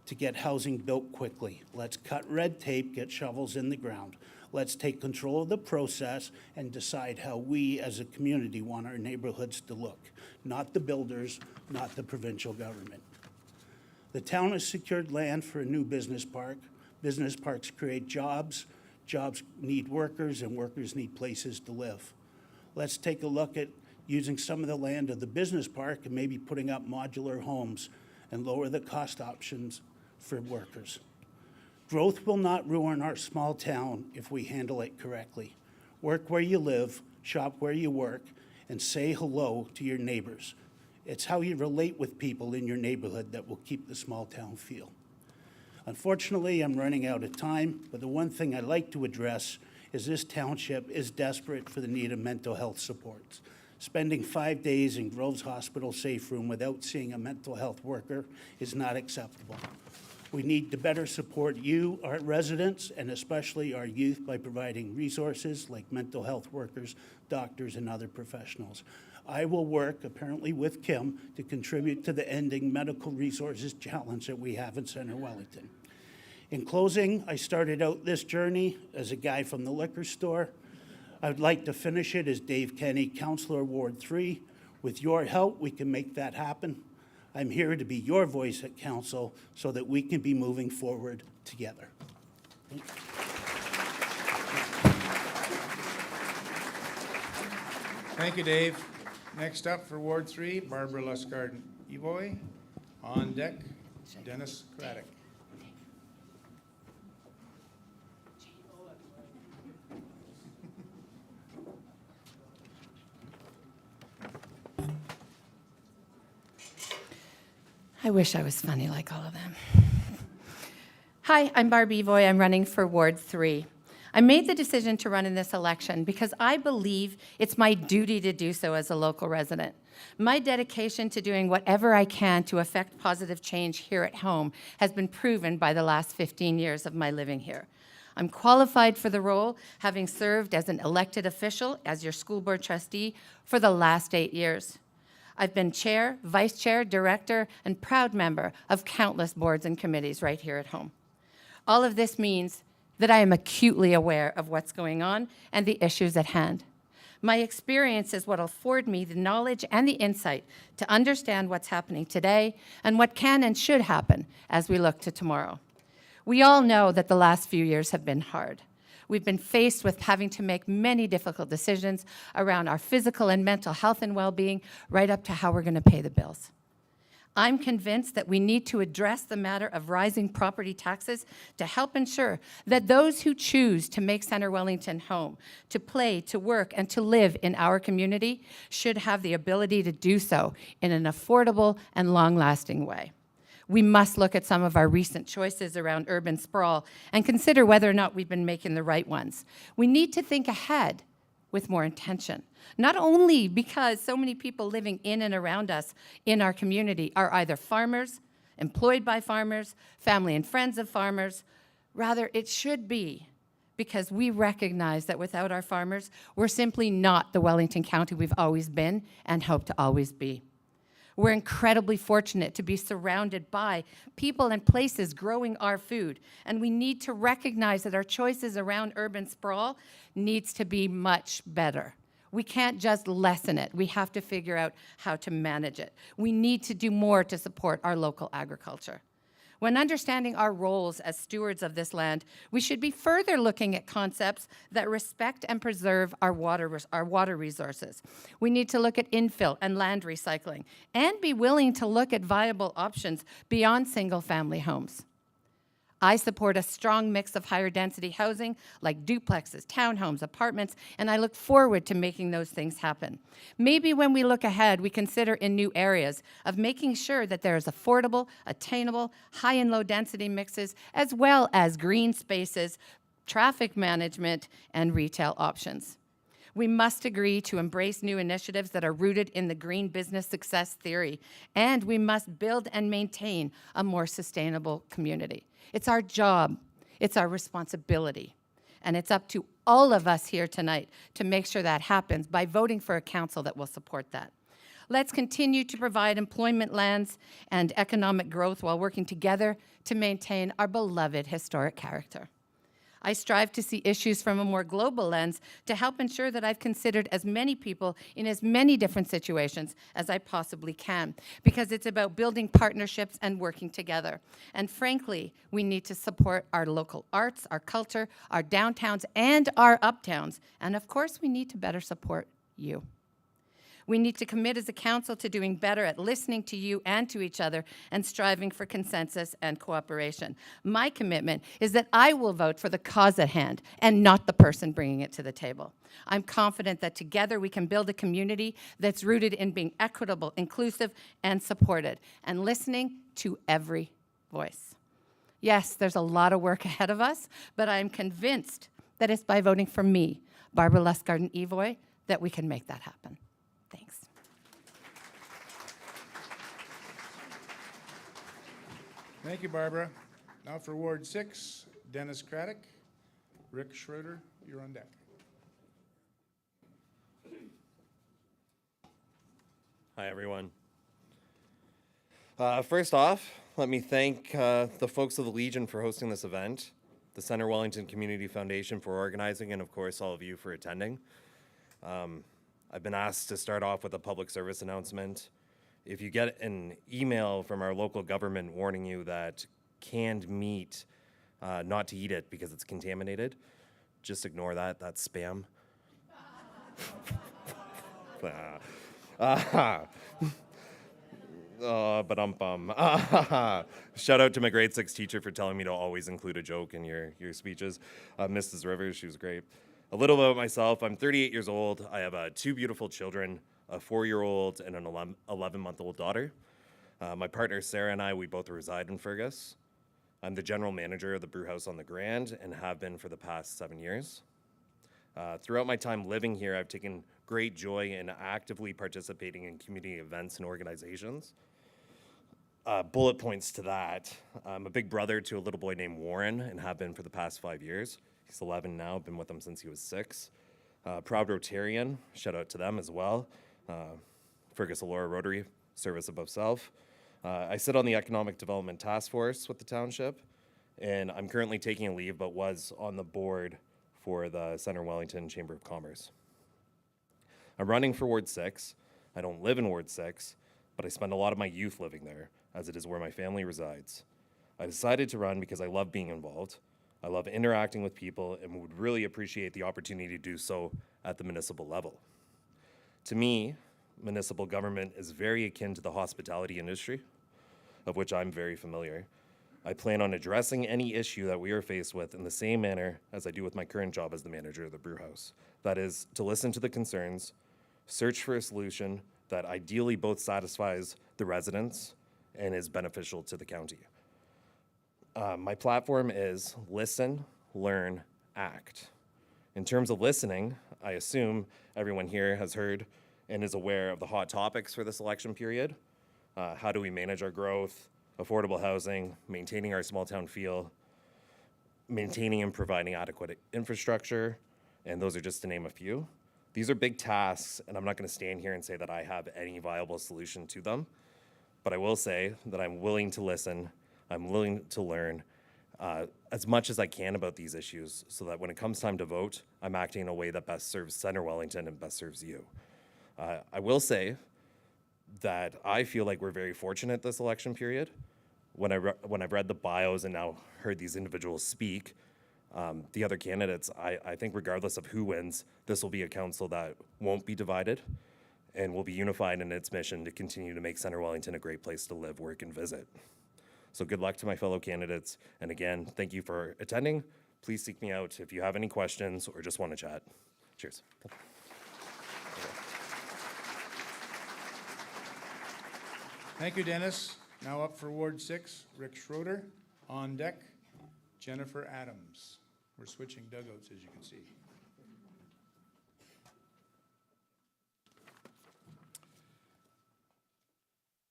J: to get housing built quickly. Let's cut red tape, get shovels in the ground. Let's take control of the process and decide how we as a community want our neighborhoods to look, not the builders, not the provincial government. The town has secured land for a new business park. Business parks create jobs. Jobs need workers, and workers need places to live. Let's take a look at using some of the land of the business park and maybe putting up modular homes and lower the cost options for workers. Growth will not ruin our small town if we handle it correctly. Work where you live, shop where you work, and say hello to your neighbors. It's how you relate with people in your neighborhood that will keep the small town feel. Unfortunately, I'm running out of time, but the one thing I'd like to address is this township is desperate for the need of mental health supports. Spending 5 days in Groves Hospital safe room without seeing a mental health worker is not acceptable. We need to better support you, our residents, and especially our youth by providing resources like mental health workers, doctors, and other professionals. I will work, apparently with Kim, to contribute to the ending medical resources challenge that we have in Centre Welllington. In closing, I started out this journey as a guy from the liquor store. I would like to finish it as Dave Kenny, Councillor Ward 3. With your help, we can make that happen. I'm here to be your voice at council so that we can be moving forward together.
B: Thank you, Dave. Next up for Ward 3, Barbara Luscard-Evoy. On deck, Dennis Craddock.
K: I wish I was funny like all of them. Hi, I'm Barbie Evoy. I'm running for Ward 3. I made the decision to run in this election because I believe it's my duty to do so as a local resident. My dedication to doing whatever I can to affect positive change here at home has been proven by the last 15 years of my living here. I'm qualified for the role, having served as an elected official, as your school board trustee, for the last 8 years. I've been chair, vice chair, director, and proud member of countless boards and committees right here at home. All of this means that I am acutely aware of what's going on and the issues at hand. My experience is what will afford me the knowledge and the insight to understand what's happening today and what can and should happen as we look to tomorrow. We all know that the last few years have been hard. We've been faced with having to make many difficult decisions around our physical and mental health and well-being, right up to how we're going to pay the bills. I'm convinced that we need to address the matter of rising property taxes to help ensure that those who choose to make Centre Welllington home, to play, to work, and to live in our community should have the ability to do so in an affordable and long-lasting way. We must look at some of our recent choices around urban sprawl and consider whether or not we've been making the right ones. We need to think ahead with more intention, not only because so many people living in and around us in our community are either farmers, employed by farmers, family and friends of farmers. Rather, it should be because we recognize that without our farmers, we're simply not the Wellington County we've always been and hope to always be. We're incredibly fortunate to be surrounded by people and places growing our food, and we need to recognize that our choices around urban sprawl needs to be much better. We can't just lessen it. We have to figure out how to manage it. We need to do more to support our local agriculture. When understanding our roles as stewards of this land, we should be further looking at concepts that respect and preserve our water resources. We need to look at infill and land recycling and be willing to look at viable options beyond single-family homes. I support a strong mix of higher density housing like duplexes, townhomes, apartments, and I look forward to making those things happen. Maybe when we look ahead, we consider in new areas of making sure that there is affordable, attainable, high and low density mixes, as well as green spaces, traffic management, and retail options. We must agree to embrace new initiatives that are rooted in the green business success theory, and we must build and maintain a more sustainable community. It's our job, it's our responsibility, and it's up to all of us here tonight to make sure that happens by voting for a council that will support that. Let's continue to provide employment lands and economic growth while working together to maintain our beloved historic character. I strive to see issues from a more global lens to help ensure that I've considered as many people in as many different situations as I possibly can, because it's about building partnerships and working together. And frankly, we need to support our local arts, our culture, our downtowns, and our uptowns. And of course, we need to better support you. We need to commit as a council to doing better at listening to you and to each other and striving for consensus and cooperation. My commitment is that I will vote for the cause at hand and not the person bringing it to the table. I'm confident that together we can build a community that's rooted in being equitable, inclusive, and supported, and listening to every voice. Yes, there's a lot of work ahead of us, but I'm convinced that it's by voting for me, Barbara Lustgarten-Evoy, that we can make that happen. Thanks.
B: Thank you, Barbara. Now for Ward 6, Dennis Craddock. Rick Schroeder, you're on deck.
L: Hi, everyone. First off, let me thank the folks of the Legion for hosting this event, the Centre Wellington Community Foundation for organizing, and of course, all of you for attending. I've been asked to start off with a public service announcement. If you get an email from our local government warning you that canned meat, not to eat it because it's contaminated, just ignore that. That's spam. Shout out to my grade 6 teacher for telling me to always include a joke in your speeches. Mrs. Rivers, she was great. A little about myself. I'm 38 years old. I have 2 beautiful children, a 4-year-old and an 11-month-old daughter. My partner Sarah and I, we both reside in Fergus. I'm the general manager of the brew house on the Grand and have been for the past 7 years. Throughout my time living here, I've taken great joy in actively participating in community events and organizations. Bullet points to that. I'm a big brother to a little boy named Warren and have been for the past 5 years. He's 11 now, been with him since he was 6. Proud Rotarian, shout out to them as well. Fergus Alora Rotary, service above self. I sit on the Economic Development Task Force with the township, and I'm currently taking a leave, but was on the board for the Centre Wellington Chamber of Commerce. I'm running for Ward 6. I don't live in Ward 6, but I spend a lot of my youth living there, as it is where my family resides. I decided to run because I love being involved. I love interacting with people and would really appreciate the opportunity to do so at the municipal level. To me, municipal government is very akin to the hospitality industry. of which I'm very familiar. I plan on addressing any issue that we are faced with in the same manner as I do with my current job as the manager of the brew house. That is, to listen to the concerns, search for a solution that ideally both satisfies the residents and is beneficial to the county. My platform is listen, learn, act. In terms of listening, I assume everyone here has heard and is aware of the hot topics for this election period. How do we manage our growth, affordable housing, maintaining our small town feel, maintaining and providing adequate infrastructure, and those are just to name a few. These are big tasks, and I'm not going to stand here and say that I have any viable solution to them, but I will say that I'm willing to listen, I'm willing to learn as much as I can about these issues so that when it comes time to vote, I'm acting in a way that best serves Centre Wellington and best serves you. I will say that I feel like we're very fortunate this election period. When I've read the bios and now heard these individuals speak, the other candidates, I think regardless of who wins, this will be a council that won't be divided and will be unified in its mission to continue to make Centre Wellington a great place to live, work, and visit. So good luck to my fellow candidates. And again, thank you for attending. Please seek me out if you have any questions or just want to chat. Cheers.
B: Thank you, Dennis. Now up for Ward 6, Rick Schroeder. On deck, Jennifer Adams. We're switching dugouts, as you can see.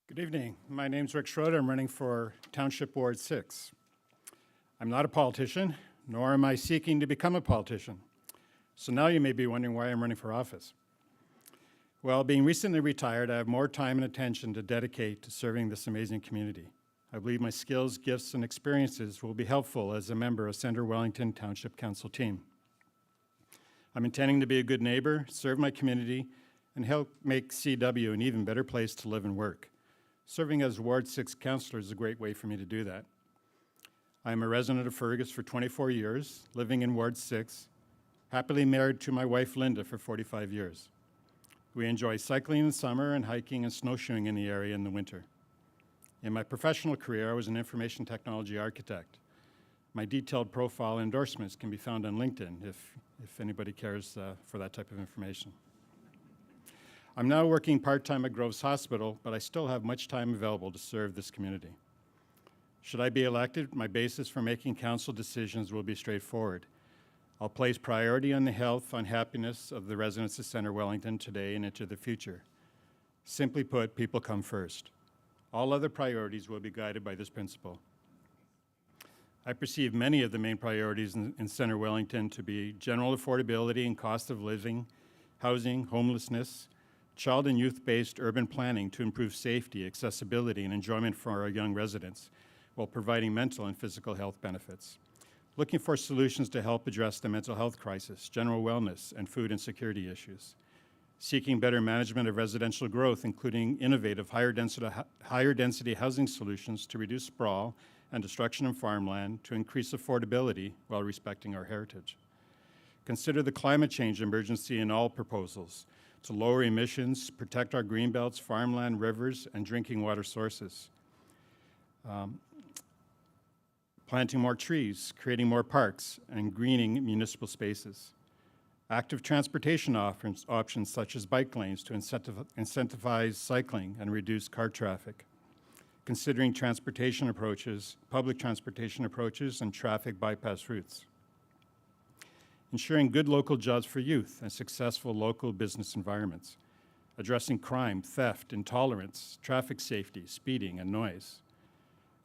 M: Good evening. My name's Rick Schroeder. I'm running for Township Ward 6. I'm not a politician, nor am I seeking to become a politician. So now you may be wondering why I'm running for office. Well, being recently retired, I have more time and attention to dedicate to serving this amazing community. I believe my skills, gifts, and experiences will be helpful as a member of Centre Wellington Township Council team. I'm intending to be a good neighbor, serve my community, and help make CW an even better place to live and work. Serving as Ward 6 councillor is a great way for me to do that. I am a resident of Fergus for 24 years, living in Ward 6, happily married to my wife Linda for 45 years. We enjoy cycling in the summer and hiking and snowshoeing in the area in the winter. In my professional career, I was an information technology architect. My detailed profile endorsements can be found on LinkedIn if anybody cares for that type of information. I'm now working part-time at Groves Hospital, but I still have much time available to serve this community. Should I be elected, my basis for making council decisions will be straightforward. I'll place priority on the health and happiness of the residents of Centre Wellington today and into the future. Simply put, people come first. All other priorities will be guided by this principle. I perceive many of the main priorities in Centre Wellington to be general affordability and cost of living, housing, homelessness, child and youth-based urban planning to improve safety, accessibility, and enjoyment for our young residents, while providing mental and physical health benefits. Looking for solutions to help address the mental health crisis, general wellness, and food insecurity issues. Seeking better management of residential growth, including innovative higher density housing solutions to reduce sprawl and destruction of farmland to increase affordability while respecting our heritage. Consider the climate change emergency in all proposals to lower emissions, protect our greenbelts, farmland, rivers, and drinking water sources. Planting more trees, creating more parks, and greening municipal spaces. Active transportation options such as bike lanes to incentivize cycling and reduce car traffic. Considering transportation approaches, public transportation approaches, and traffic bypass routes. Ensuring good local jobs for youth and successful local business environments. Addressing crime, theft, intolerance, traffic safety, speeding, and noise.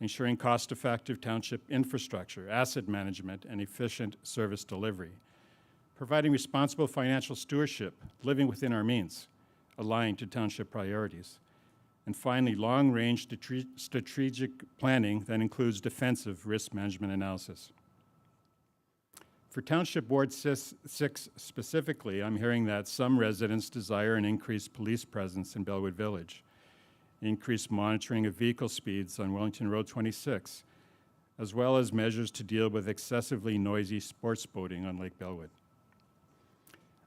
M: Ensuring cost-effective township infrastructure, asset management, and efficient service delivery. Providing responsible financial stewardship, living within our means, aligned to township priorities. And finally, long-range strategic planning that includes defensive risk management analysis. For Township Ward 6 specifically, I'm hearing that some residents desire an increased police presence in Bellwood Village, increased monitoring of vehicle speeds on Wellington Road 26, as well as measures to deal with excessively noisy sports boating on Lake Bellwood.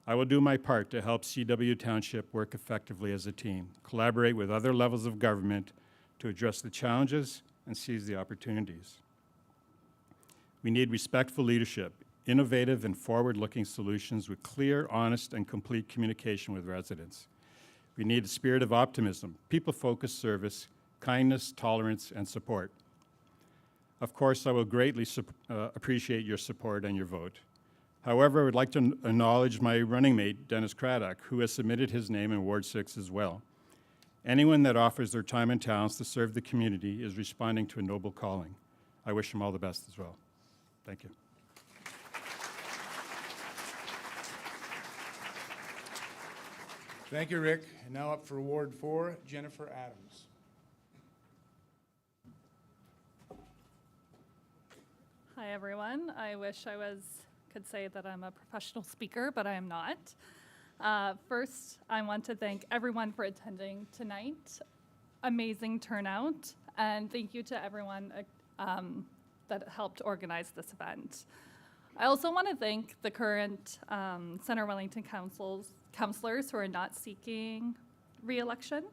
M: I will do my part to help CW Township work effectively as a team, collaborate with other levels of government to address the challenges and seize the opportunities. We need respectful leadership, innovative and forward-looking solutions with clear, honest, and complete communication with residents. We need a spirit of optimism, people-focused service, kindness, tolerance, and support. Of course, I will greatly appreciate your support and your vote. However, I would like to acknowledge my running mate, Dennis Craddock, who has submitted his name in Ward 6 as well. Anyone that offers their time and talents to serve the community is responding to a noble calling. I wish him all the best as well. Thank you.
B: Thank you, Rick. And now up for Ward 4, Jennifer Adams.
N: Hi, everyone. I wish I could say that I'm a professional speaker, but I am not. First, I want to thank everyone for attending tonight. Amazing turnout, and thank you to everyone that helped organize this event. I also want to thank the current Centre Wellington councillors who are not seeking re-election,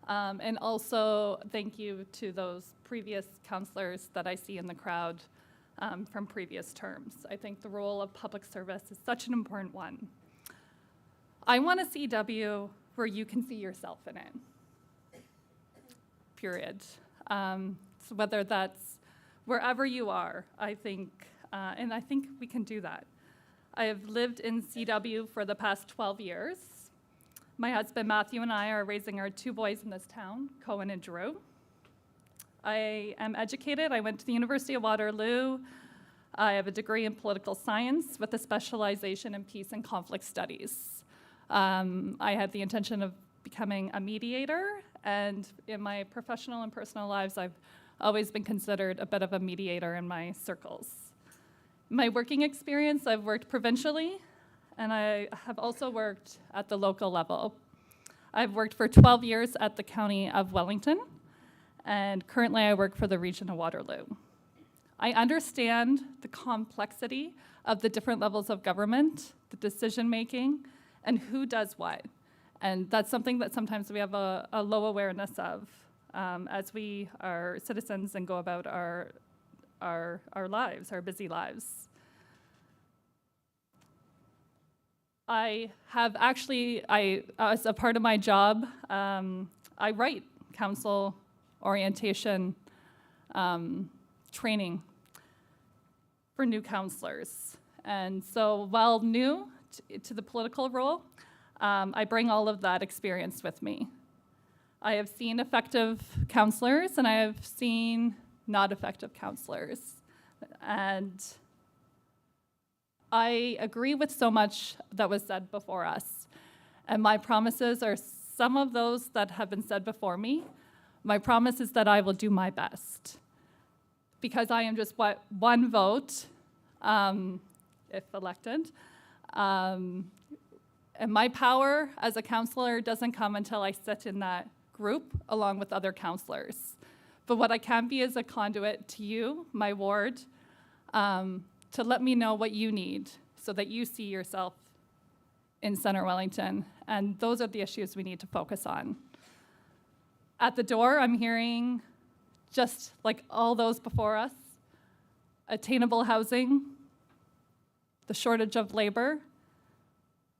N: and also thank you to those previous councillors that I see in the crowd from previous terms. I think the role of public service is such an important one. I want a CW where you can see yourself in it, period. So whether that's wherever you are, I think, and I think we can do that. I have lived in CW for the past 12 years. My husband Matthew and I are raising our 2 boys in this town, Cohen and Drew. I am educated. I went to the University of Waterloo. I have a degree in political science with a specialization in peace and conflict studies. I had the intention of becoming a mediator, and in my professional and personal lives, I've always been considered a bit of a mediator in my circles. My working experience, I've worked provincially, and I have also worked at the local level. I've worked for 12 years at the County of Wellington, and currently I work for the region of Waterloo. I understand the complexity of the different levels of government, the decision-making, and who does what. And that's something that sometimes we have a low awareness of as we are citizens and go about our lives, our busy lives. I have actually, as a part of my job, I write council orientation training for new councillors. And so while new to the political role, I bring all of that experience with me. I have seen effective councillors and I have seen not effective councillors. And I agree with so much that was said before us. And my promises are some of those that have been said before me. My promise is that I will do my best. Because I am just one vote, if elected. And my power as a councillor doesn't come until I sit in that group along with other councillors. But what I can be is a conduit to you, my ward, to let me know what you need so that you see yourself in Centre Wellington. And those are the issues we need to focus on. At the door, I'm hearing, just like all those before us, attainable housing, the shortage of labor.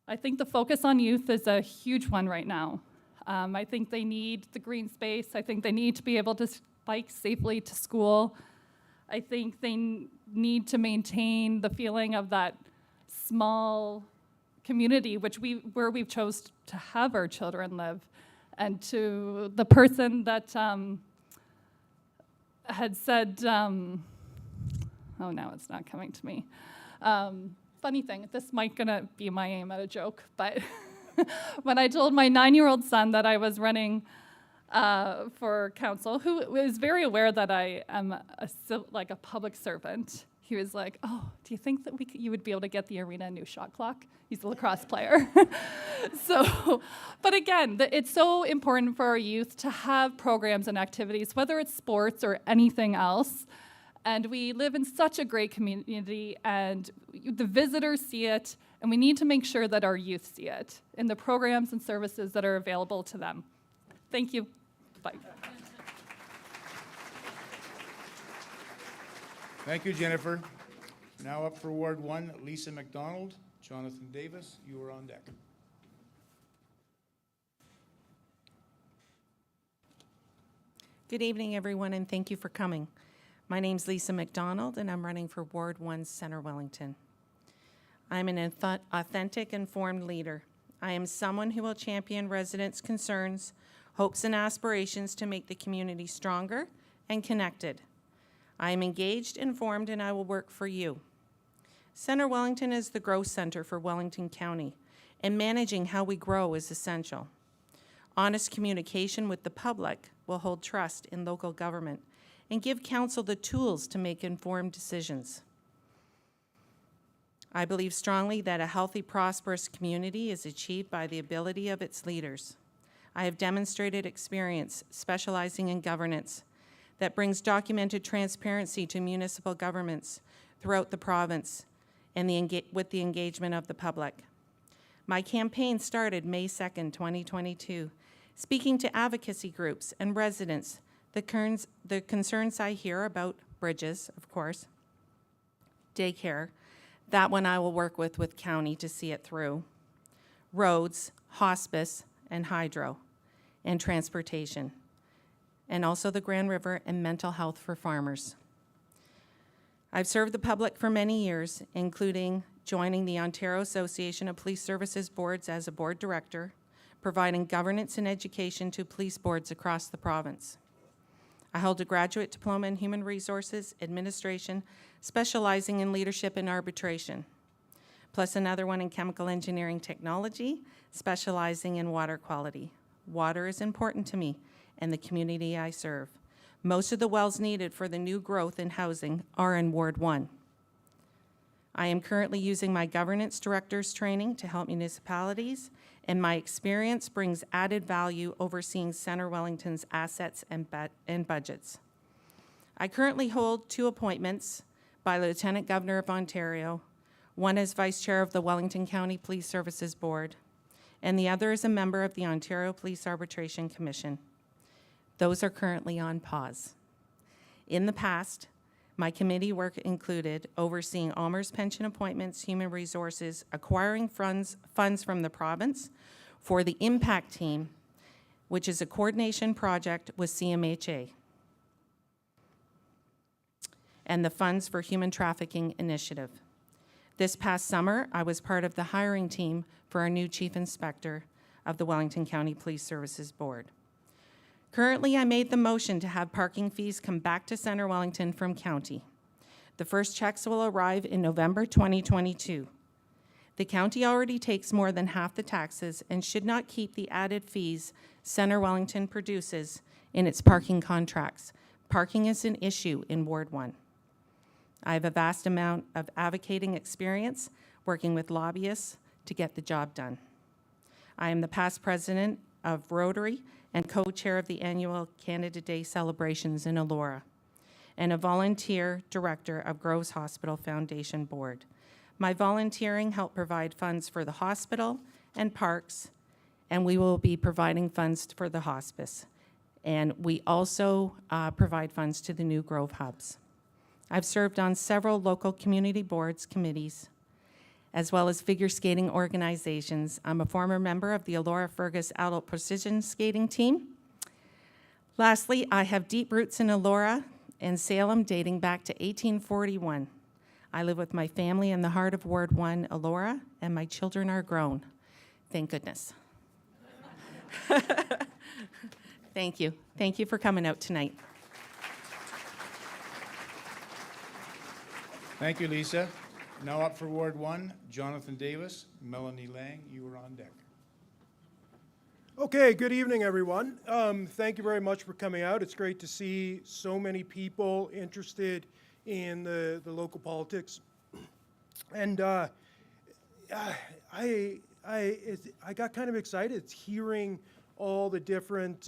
N: I think the focus on youth is a huge one right now. I think they need the green space. I think they need to be able to bike safely to school. I think they need to maintain the feeling of that small community where we've chose to have our children live. And to the person that had said, oh, now it's not coming to me. Funny thing, this might gonna be my aim at a joke, but when I told my 9-year-old son that I was running for council, who was very aware that I am a public servant, he was like, "Oh, do you think that you would be able to get the arena a new shot clock?" He's a lacrosse player. So, but again, it's so important for our youth to have programs and activities, whether it's sports or anything else. And we live in such a great community, and the visitors see it, and we need to make sure that our youth see it in the programs and services that are available to them. Thank you. Bye.
B: Thank you, Jennifer. Now up for Ward 1, Lisa McDonald. Jonathan Davis, you are on deck.
O: Good evening, everyone, and thank you for coming. My name's Lisa McDonald, and I'm running for Ward 1, Centre Wellington. I'm an authentic, informed leader. I am someone who will champion residents' concerns, hopes, and aspirations to make the community stronger and connected. I am engaged, informed, and I will work for you. Centre Wellington is the growth center for Wellington County, and managing how we grow is essential. Honest communication with the public will hold trust in local government and give council the tools to make informed decisions. I believe strongly that a healthy, prosperous community is achieved by the ability of its leaders. I have demonstrated experience specializing in governance that brings documented transparency to municipal governments throughout the province and with the engagement of the public. My campaign started May 2nd, 2022, speaking to advocacy groups and residents, the concerns I hear about bridges, of course, daycare, that one I will work with county to see it through, roads, hospice, and hydro, and transportation, and also the Grand River and mental health for farmers. I've served the public for many years, including joining the Ontario Association of Police Services Boards as a board director, providing governance and education to police boards across the province. I hold a graduate diploma in human resources administration, specializing in leadership and arbitration, plus another one in chemical engineering technology, specializing in water quality. Water is important to me and the community I serve. Most of the wells needed for the new growth in housing are in Ward 1. I am currently using my governance director's training to help municipalities, and my experience brings added value overseeing Centre Wellington's assets and budgets. I currently hold 2 appointments by the Lieutenant Governor of Ontario, one as Vice Chair of the Wellington County Police Services Board, and the other is a member of the Ontario Police Arbitration Commission. Those are currently on pause. In the past, my committee work included overseeing Almer's pension appointments, human resources, acquiring funds from the province for the impact team, which is a coordination project with CMHA, and the funds for human trafficking initiative. This past summer, I was part of the hiring team for our new chief inspector of the Wellington County Police Services Board. Currently, I made the motion to have parking fees come back to Centre Wellington from county. The first checks will arrive in November 2022. The county already takes more than half the taxes and should not keep the added fees Centre Wellington produces in its parking contracts. Parking is an issue in Ward 1. I have a vast amount of advocating experience working with lobbyists to get the job done. I am the past president of Rotary and co-chair of the annual Canada Day celebrations in Elora, and a volunteer director of Groves Hospital Foundation Board. My volunteering helped provide funds for the hospital and parks, and we will be providing funds for the hospice. And we also provide funds to the new Grove hubs. I've served on several local community boards, committees, as well as figure skating organizations. I'm a former member of the Elora Fergus Adult Precision Skating Team. Lastly, I have deep roots in Elora and Salem dating back to 1841. I live with my family in the heart of Ward 1, Elora, and my children are grown. Thank goodness. Thank you. Thank you for coming out tonight.
B: Thank you, Lisa. Now up for Ward 1, Jonathan Davis. Melanie Lang, you are on deck.
P: Okay, good evening, everyone. Thank you very much for coming out. It's great to see so many people interested in the local politics. And I got kind of excited hearing all the different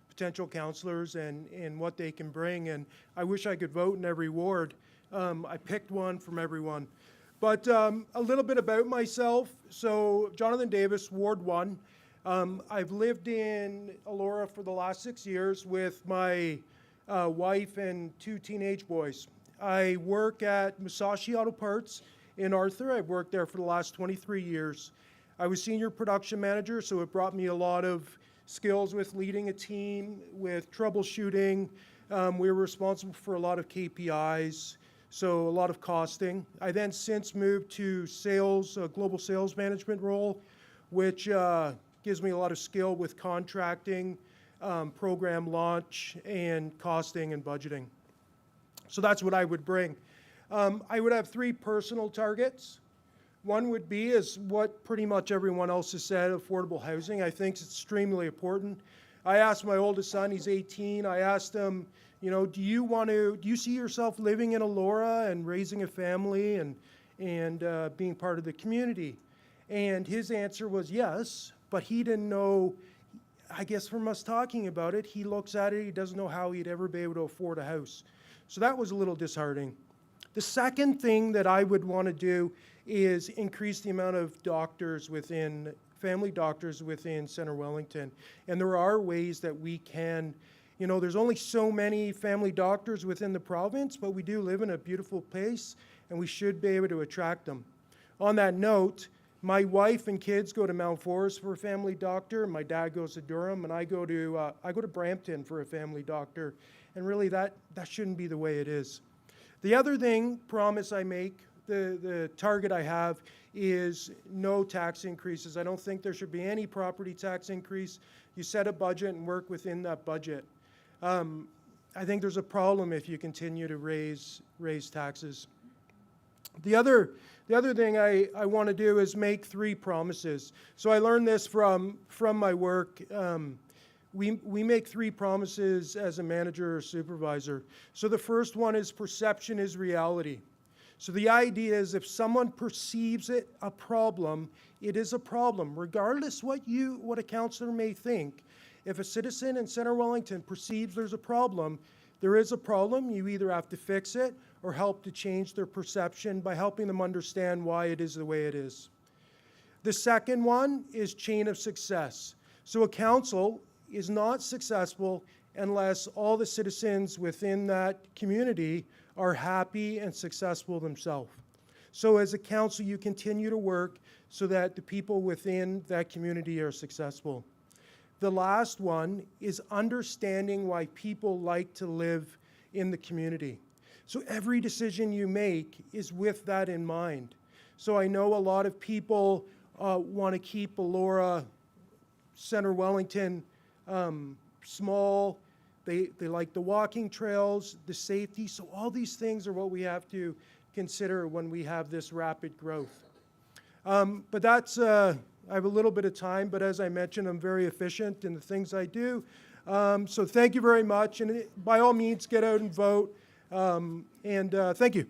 P: potential councillors and what they can bring. And I wish I could vote in every ward. I picked one from everyone. But a little bit about myself. So Jonathan Davis, Ward 1. I've lived in Elora for the last 6 years with my wife and 2 teenage boys. I work at Musashi Auto Parts in Arthur. I've worked there for the last 23 years. I was senior production manager, so it brought me a lot of skills with leading a team, with troubleshooting. We were responsible for a lot of KPIs, so a lot of costing. I then since moved to sales, a global sales management role, which gives me a lot of skill with contracting, program launch, and costing and budgeting. So that's what I would bring. I would have 3 personal targets. One would be, is what pretty much everyone else has said, affordable housing. I think it's extremely important. I asked my oldest son, he's 18, I asked him, you know, do you see yourself living in Elora and raising a family and being part of the community? And his answer was yes, but he didn't know, I guess from us talking about it, he looks at it, he doesn't know how he'd ever be able to afford a house. So that was a little disheartening. The second thing that I would want to do is increase the amount of doctors within, family doctors within Centre Welllington. And there are ways that we can, you know, there's only so many family doctors within the province, but we do live in a beautiful place and we should be able to attract them. On that note, my wife and kids go to Mount Forest for a family doctor. My dad goes to Durham, and I go to Brampton for a family doctor. And really, that shouldn't be the way it is. The other thing, promise I make, the target I have is no tax increases. I don't think there should be any property tax increase. You set a budget and work within that budget. I think there's a problem if you continue to raise taxes. The other thing I want to do is make 3 promises. So I learned this from my work. We make 3 promises as a manager or supervisor. So the first one is perception is reality. So the idea is if someone perceives it a problem, it is a problem, regardless what a councillor may think. If a citizen in Centre Welllington perceives there's a problem, there is a problem. You either have to fix it or help to change their perception by helping them understand why it is the way it is. The second one is chain of success. So a council is not successful unless all the citizens within that community are happy and successful themselves. So as a council, you continue to work so that the people within that community are successful. The last one is understanding why people like to live in the community. So every decision you make is with that in mind. So I know a lot of people want to keep Elora, Centre Welllington small. They like the walking trails, the safety. So all these things are what we have to consider when we have this rapid growth. But that's, I have a little bit of time, but as I mentioned, I'm very efficient in the things I do. So thank you very much. And by all means, get out and vote. Thank you.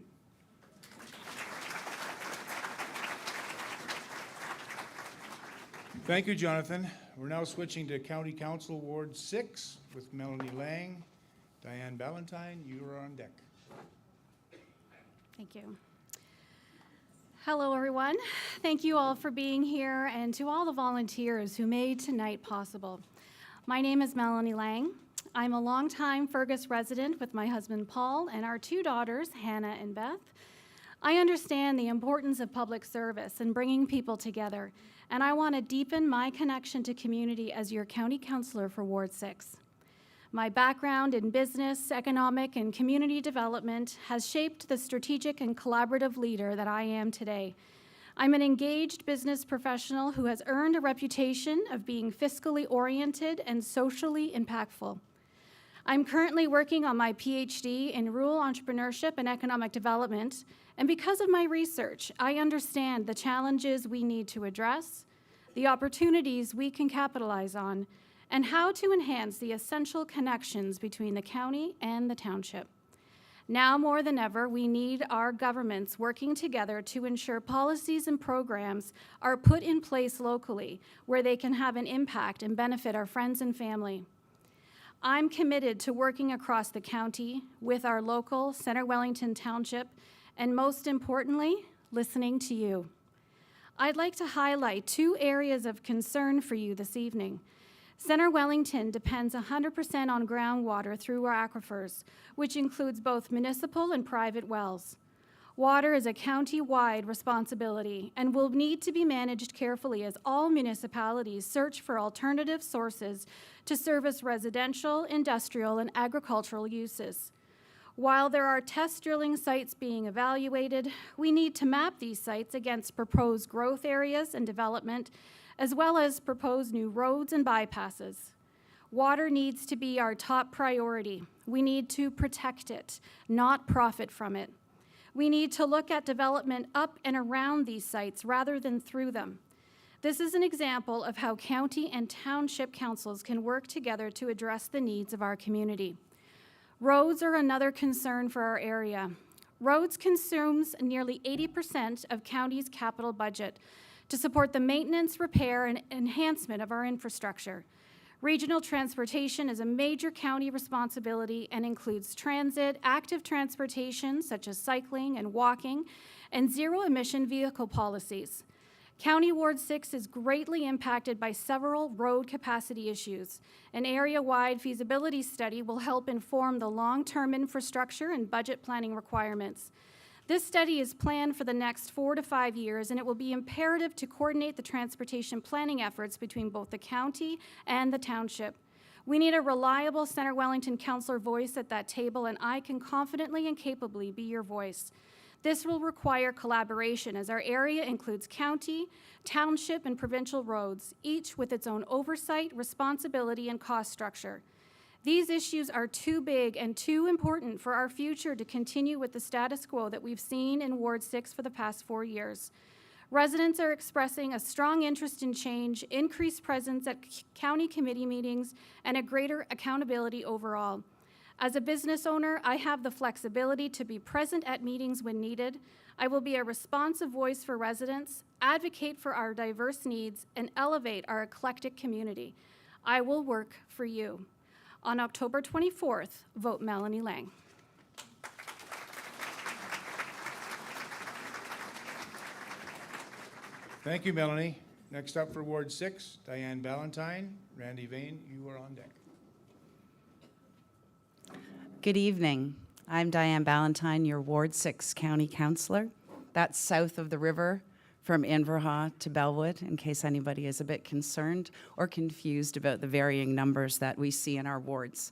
B: Thank you, Jonathan. We're now switching to County Council Ward 6 with Melanie Lang. Diane Ballantyne, you are on deck.
Q: Thank you. Hello, everyone. Thank you all for being here and to all the volunteers who made tonight possible. My name is Melanie Lang. I'm a longtime Fergus resident with my husband Paul and our 2 daughters, Hannah and Beth. I understand the importance of public service and bringing people together, and I want to deepen my connection to community as your county councillor for Ward 6. My background in business, economic, and community development has shaped the strategic and collaborative leader that I am today. I'm an engaged business professional who has earned a reputation of being fiscally oriented and socially impactful. I'm currently working on my PhD in rural entrepreneurship and economic development, and because of my research, I understand the challenges we need to address, the opportunities we can capitalize on, and how to enhance the essential connections between the county and the township. Now more than ever, we need our governments working together to ensure policies and programs are put in place locally where they can have an impact and benefit our friends and family. I'm committed to working across the county with our local Centre Welllington Township, and most importantly, listening to you. I'd like to highlight 2 areas of concern for you this evening. Centre Wellington depends 100% on groundwater through our aquifers, which includes both municipal and private wells. Water is a county-wide responsibility and will need to be managed carefully as all municipalities search for alternative sources to service residential, industrial, and agricultural uses. While there are test drilling sites being evaluated, we need to map these sites against proposed growth areas and development, as well as proposed new roads and bypasses. Water needs to be our top priority. We need to protect it, not profit from it. We need to look at development up and around these sites rather than through them. This is an example of how county and township councils can work together to address the needs of our community. Roads are another concern for our area. Roads consumes nearly 80% of county's capital budget to support the maintenance, repair, and enhancement of our infrastructure. Regional transportation is a major county responsibility and includes transit, active transportation such as cycling and walking, and zero-emission vehicle policies. County Ward 6 is greatly impacted by several road capacity issues. An area-wide feasibility study will help inform the long-term infrastructure and budget planning requirements. This study is planned for the next 4 to 5 years, and it will be imperative to coordinate the transportation planning efforts between both the county and the township. We need a reliable Centre Wellington councillor voice at that table, and I can confidently and capably be your voice. This will require collaboration as our area includes county, township, and provincial roads, each with its own oversight, responsibility, and cost structure. These issues are too big and too important for our future to continue with the status quo that we've seen in Ward 6 for the past 4 years. Residents are expressing a strong interest in change, increased presence at county committee meetings, and a greater accountability overall. As a business owner, I have the flexibility to be present at meetings when needed. I will be a responsive voice for residents, advocate for our diverse needs, and elevate our eclectic community. I will work for you. On October 24th, vote Melanie Lang.
B: Thank you, Melanie. Next up for Ward 6, Diane Ballantyne. Randy Vane, you are on deck.
R: Good evening. I'm Diane Ballantyne, your Ward 6 County Councillor. That's south of the river from Inverhaw to Bellwood, in case anybody is a bit concerned or confused about the varying numbers that we see in our wards.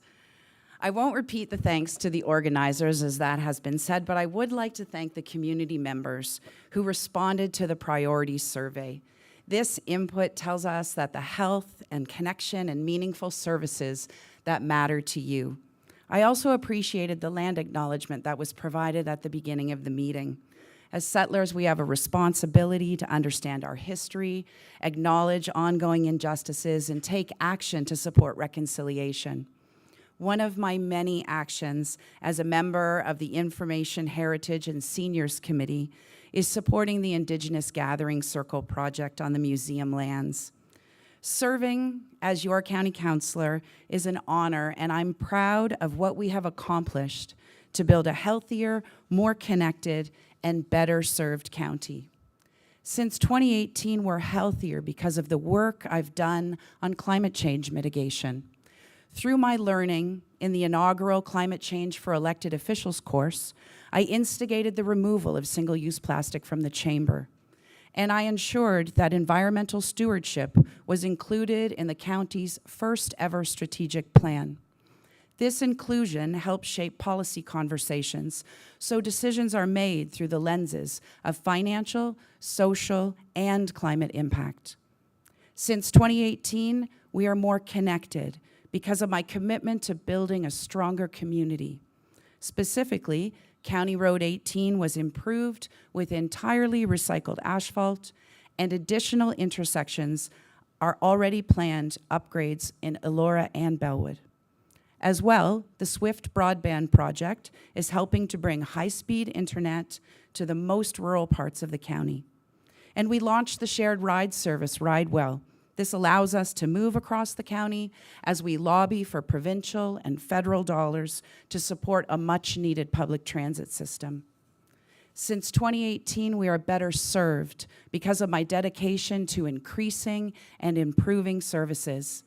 R: I won't repeat the thanks to the organizers, as that has been said, but I would like to thank the community members who responded to the priorities survey. This input tells us that the health and connection and meaningful services that matter to you. I also appreciated the land acknowledgement that was provided at the beginning of the meeting. As settlers, we have a responsibility to understand our history, acknowledge ongoing injustices, and take action to support reconciliation. One of my many actions as a member of the Information, Heritage, and Seniors Committee is supporting the Indigenous Gathering Circle project on the museum lands. Serving as your county councillor is an honor, and I'm proud of what we have accomplished to build a healthier, more connected, and better served county. Since 2018, we're healthier because of the work I've done on climate change mitigation. Through my learning in the inaugural Climate Change for Elected Officials course, I instigated the removal of single-use plastic from the chamber, and I ensured that environmental stewardship was included in the county's first ever strategic plan. This inclusion helps shape policy conversations so decisions are made through the lenses of financial, social, and climate impact. Since 2018, we are more connected because of my commitment to building a stronger community. Specifically, County Road 18 was improved with entirely recycled asphalt, and additional intersections are already planned upgrades in Elora and Bellwood. As well, the Swift Broadband project is helping to bring high-speed internet to the most rural parts of the county. And we launched the shared ride service, RideWell. This allows us to move across the county as we lobby for provincial and federal dollars to support a much-needed public transit system. Since 2018, we are better served because of my dedication to increasing and improving services.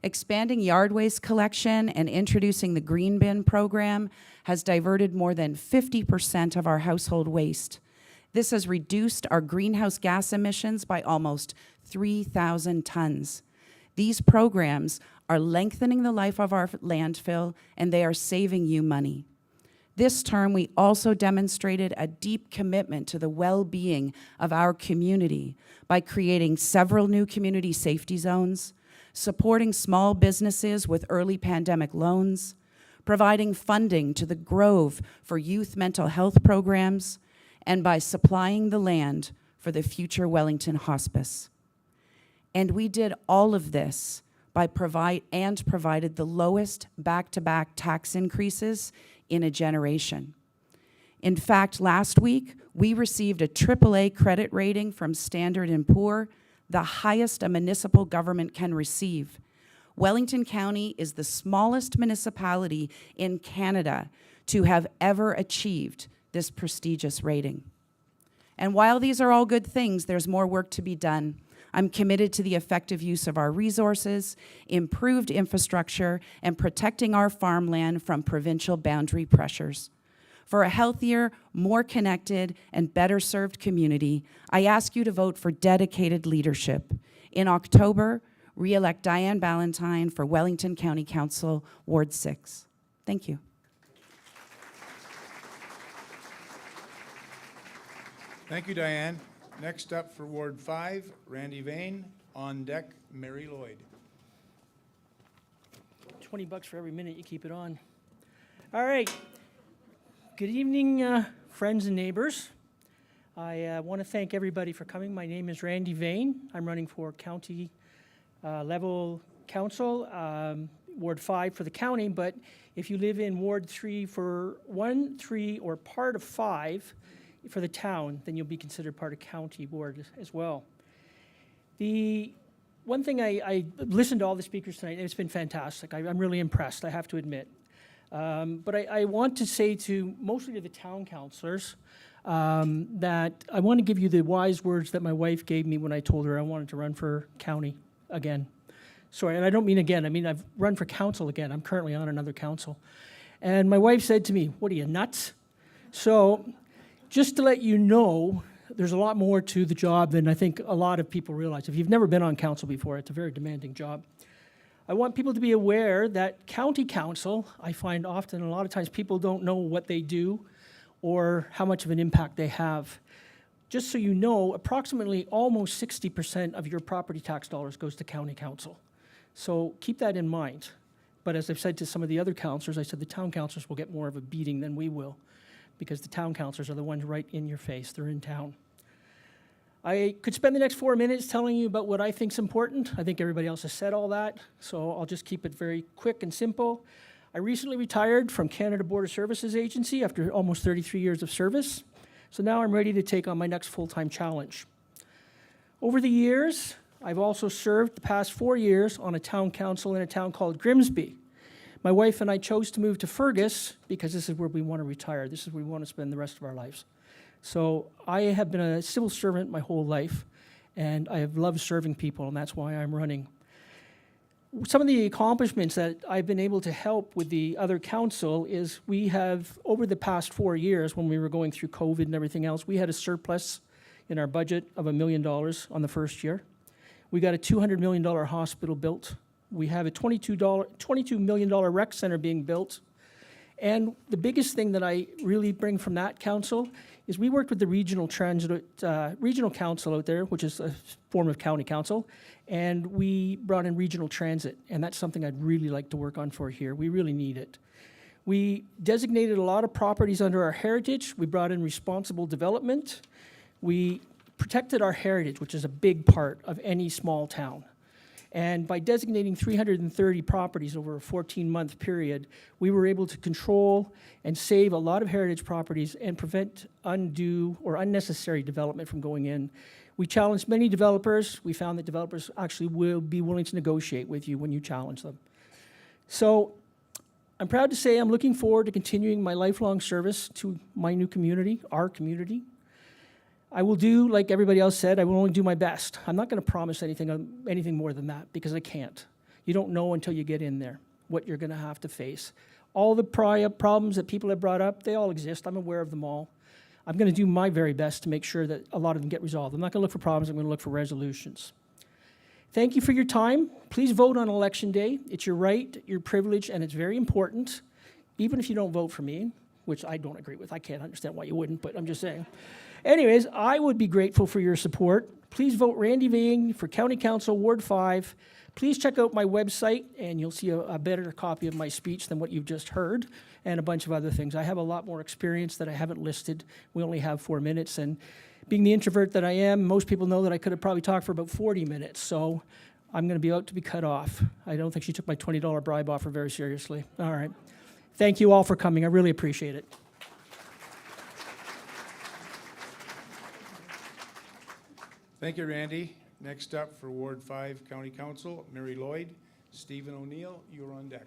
R: Expanding yard waste collection and introducing the green bin program has diverted more than 50% of our household waste. This has reduced our greenhouse gas emissions by almost 3,000 tons. These programs are lengthening the life of our landfill, and they are saving you money. This term, we also demonstrated a deep commitment to the well-being of our community by creating several new community safety zones, supporting small businesses with early pandemic loans, providing funding to the Grove for youth mental health programs, and by supplying the land for the future Wellington Hospice. And we did all of this by provided the lowest back-to-back tax increases in a generation. In fact, last week, we received a AAA credit rating from Standard & Poor, the highest a municipal government can receive. Wellington County is the smallest municipality in Canada to have ever achieved this prestigious rating. And while these are all good things, there's more work to be done. I'm committed to the effective use of our resources, improved infrastructure, and protecting our farmland from provincial boundary pressures. For a healthier, more connected, and better served community, I ask you to vote for dedicated leadership. In October, re-elect Diane Ballantyne for Wellington County Council, Ward 6. Thank you.
B: Thank you, Diane. Next up for Ward 5, Randy Vane. On deck, Mary Lloyd.
S: $20 for every minute you keep it on. All right. Good evening, friends and neighbors. I want to thank everybody for coming. My name is Randy Vane. I'm running for county level council, Ward 5 for the county, but if you live in Ward 3 for 1, 3, or part of 5 for the town, then you'll be considered part of county ward as well. The one thing I listened to all the speakers tonight, and it's been fantastic. I'm really impressed, I have to admit. But I want to say to mostly to the town councillors that I want to give you the wise words that my wife gave me when I told her I wanted to run for county again. Sorry, and I don't mean again, I mean I've run for council again. I'm currently on another council. And my wife said to me, "What are you, nuts?" So just to let you know, there's a lot more to the job than I think a lot of people realize. If you've never been on council before, it's a very demanding job. I want people to be aware that county council, I find often a lot of times people don't know what they do or how much of an impact they have. Just so you know, approximately almost 60% of your property tax dollars goes to county council. So keep that in mind. But as I've said to some of the other councillors, I said the town councillors will get more of a beating than we will, because the town councillors are the ones right in your face. They're in town. I could spend the next 4 minutes telling you about what I think is important. I think everybody else has said all that, so I'll just keep it very quick and simple. I recently retired from Canada Border Services Agency after almost 33 years of service, so now I'm ready to take on my next full-time challenge. Over the years, I've also served the past 4 years on a town council in a town called Grimsby. My wife and I chose to move to Fergus because this is where we want to retire. This is where we want to spend the rest of our lives. So I have been a civil servant my whole life, and I have loved serving people, and that's why I'm running. Some of the accomplishments that I've been able to help with the other council is we have, over the past 4 years, when we were going through COVID and everything else, we had a surplus in our budget of $1 million on the first year. We got a $200 million hospital built. We have a $22 million rec center being built. And the biggest thing that I really bring from that council is we worked with the regional council out there, which is a form of county council, and we brought in regional transit, and that's something I'd really like to work on for here. We really need it. We designated a lot of properties under our heritage. We brought in responsible development. We protected our heritage, which is a big part of any small town. And by designating 330 properties over a 14-month period, we were able to control and save a lot of heritage properties and prevent undue or unnecessary development from going in. We challenged many developers. We found that developers actually will be willing to negotiate with you when you challenge them. So I'm proud to say I'm looking forward to continuing my lifelong service to my new community, our community. I will do, like everybody else said, I will only do my best. I'm not going to promise anything more than that because I can't. You don't know until you get in there what you're going to have to face. All the prior problems that people have brought up, they all exist. I'm aware of them all. I'm going to do my very best to make sure that a lot of them get resolved. I'm not going to look for problems. I'm going to look for resolutions. Thank you for your time. Please vote on Election Day. It's your right, your privilege, and it's very important, even if you don't vote for me, which I don't agree with. I can't understand why you wouldn't, but I'm just saying. Anyways, I would be grateful for your support. Please vote Randy Vane for County Council, Ward 5. Please check out my website, and you'll see a better copy of my speech than what you've just heard, and a bunch of other things. I have a lot more experience that I haven't listed. We only have 4 minutes, and being the introvert that I am, most people know that I could have probably talked for about 40 minutes, so I'm going to be out to be cut off. I don't think she took my $20 bribe offer very seriously. All right. Thank you all for coming. I really appreciate it.
B: Thank you, Randy. Next up for Ward 5 County Council, Mary Lloyd. Stephen O'Neill, you're on deck.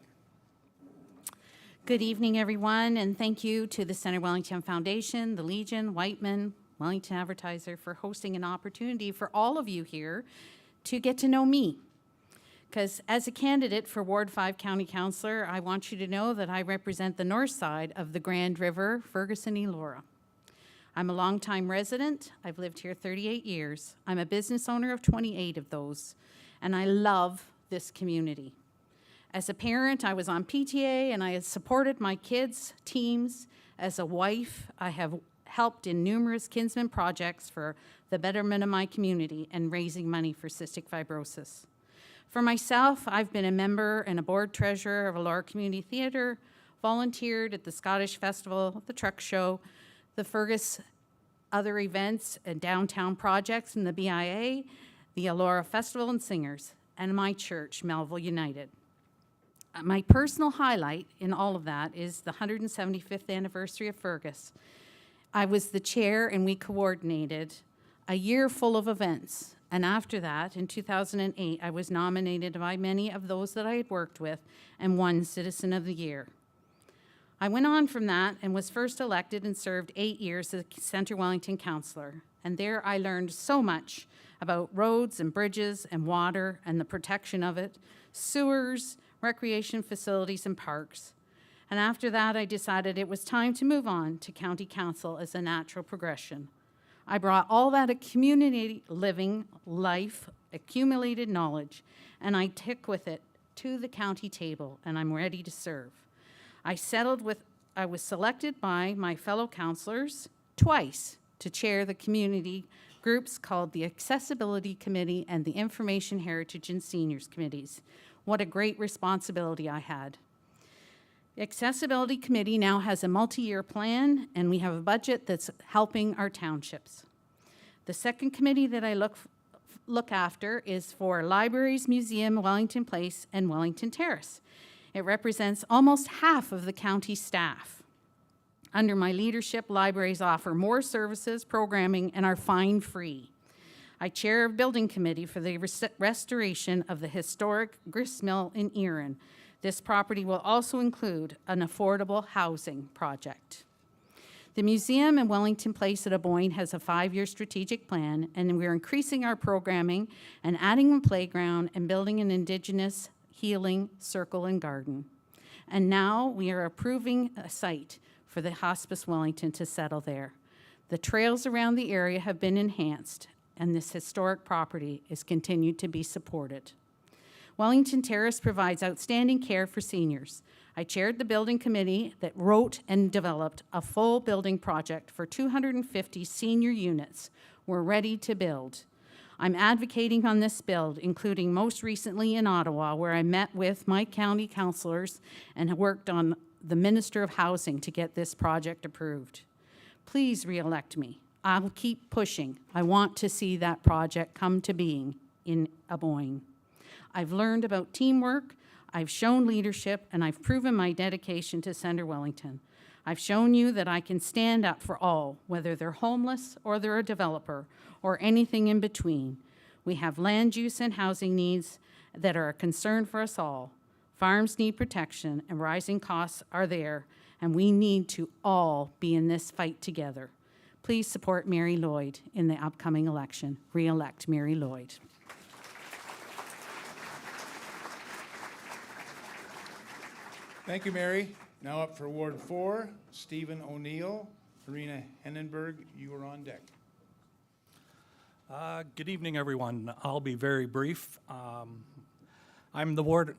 T: Good evening, everyone, and thank you to the Centre Wellington Foundation, the Legion, Wightman, Wellington Advertiser for hosting an opportunity for all of you here to get to know me. Because as a candidate for Ward 5 County Councillor, I want you to know that I represent the north side of the Grand River, Fergus and Elora. I'm a longtime resident. I've lived here 38 years. I'm a business owner of 28 of those, and I love this community. As a parent, I was on PTA, and I had supported my kids' teams. As a wife, I have helped in numerous Kinsman projects for the betterment of my community and raising money for cystic fibrosis. For myself, I've been a member and a board treasurer of Elora Community Theatre, volunteered at the Scottish Festival, the Truck Show, the Fergus other events and downtown projects in the BIA, the Elora Festival and Singers, and my church, Melville United. My personal highlight in all of that is the 175th anniversary of Fergus. I was the chair and we coordinated a year full of events. And after that, in 2008, I was nominated by many of those that I had worked with and won Citizen of the Year. I went on from that and was first elected and served 8 years as a Centre Wellington councillor. And there I learned so much about roads and bridges and water and the protection of it, sewers, recreation facilities and parks. And after that, I decided it was time to move on to county council as a natural progression. I brought all that community living life, accumulated knowledge, and I took with it to the county table, and I'm ready to serve. I was selected by my fellow councillors twice to chair the community groups called the Accessibility Committee and the Information Heritage and Seniors Committees. What a great responsibility I had. The Accessibility Committee now has a multi-year plan, and we have a budget that's helping our townships. The second committee that I look after is for Libraries, Museum, Wellington Place, and Wellington Terrace. It represents almost half of the county staff. Under my leadership, libraries offer more services, programming, and are fine-free. I chair a building committee for the restoration of the historic grist mill in Erin. This property will also include an affordable housing project. The museum in Wellington Place at Aboyne has a 5-year strategic plan, and we're increasing our programming and adding a playground and building an Indigenous healing circle and garden. And now we are approving a site for the Hospice Wellington to settle there. The trails around the area have been enhanced, and this historic property is continued to be supported. Wellington Terrace provides outstanding care for seniors. I chaired the building committee that wrote and developed a full building project for 250 senior units. We're ready to build. I'm advocating on this build, including most recently in Ottawa, where I met with my county councillors and worked on the Minister of Housing to get this project approved. Please re-elect me. I'll keep pushing. I want to see that project come to being in Aboyne. I've learned about teamwork, I've shown leadership, and I've proven my dedication to Centre Wellington. I've shown you that I can stand up for all, whether they're homeless or they're a developer or anything in between. We have land use and housing needs that are a concern for us all. Farms need protection and rising costs are there, and we need to all be in this fight together. Please support Mary Lloyd in the upcoming election. Re-elect Mary Lloyd.
B: Thank you, Mary. Now up for Ward 4, Stephen O'Neill, Marina Hennenberg, you are on deck.
U: Good evening, everyone. I'll be very brief. I'm the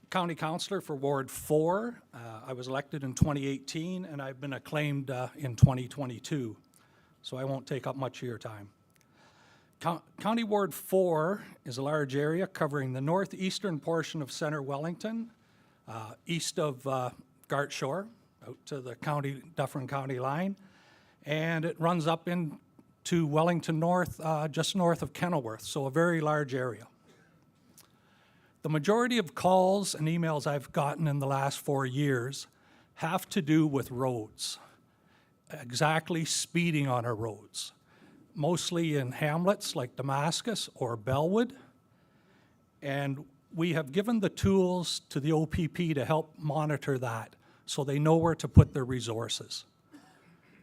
U: County Councillor for Ward 4. I was elected in 2018, and I've been acclaimed in 2022, so I won't take up much of your time. County Ward 4 is a large area covering the northeastern portion of Centre Welllington, east of Gart Shore, out to the Dufferin County line, and it runs up into Wellington North, just north of Kenilworth, so a very large area. The majority of calls and emails I've gotten in the last 4 years have to do with roads, exactly speeding on our roads, mostly in hamlets like Damascus or Bellwood. And we have given the tools to the OPP to help monitor that so they know where to put their resources.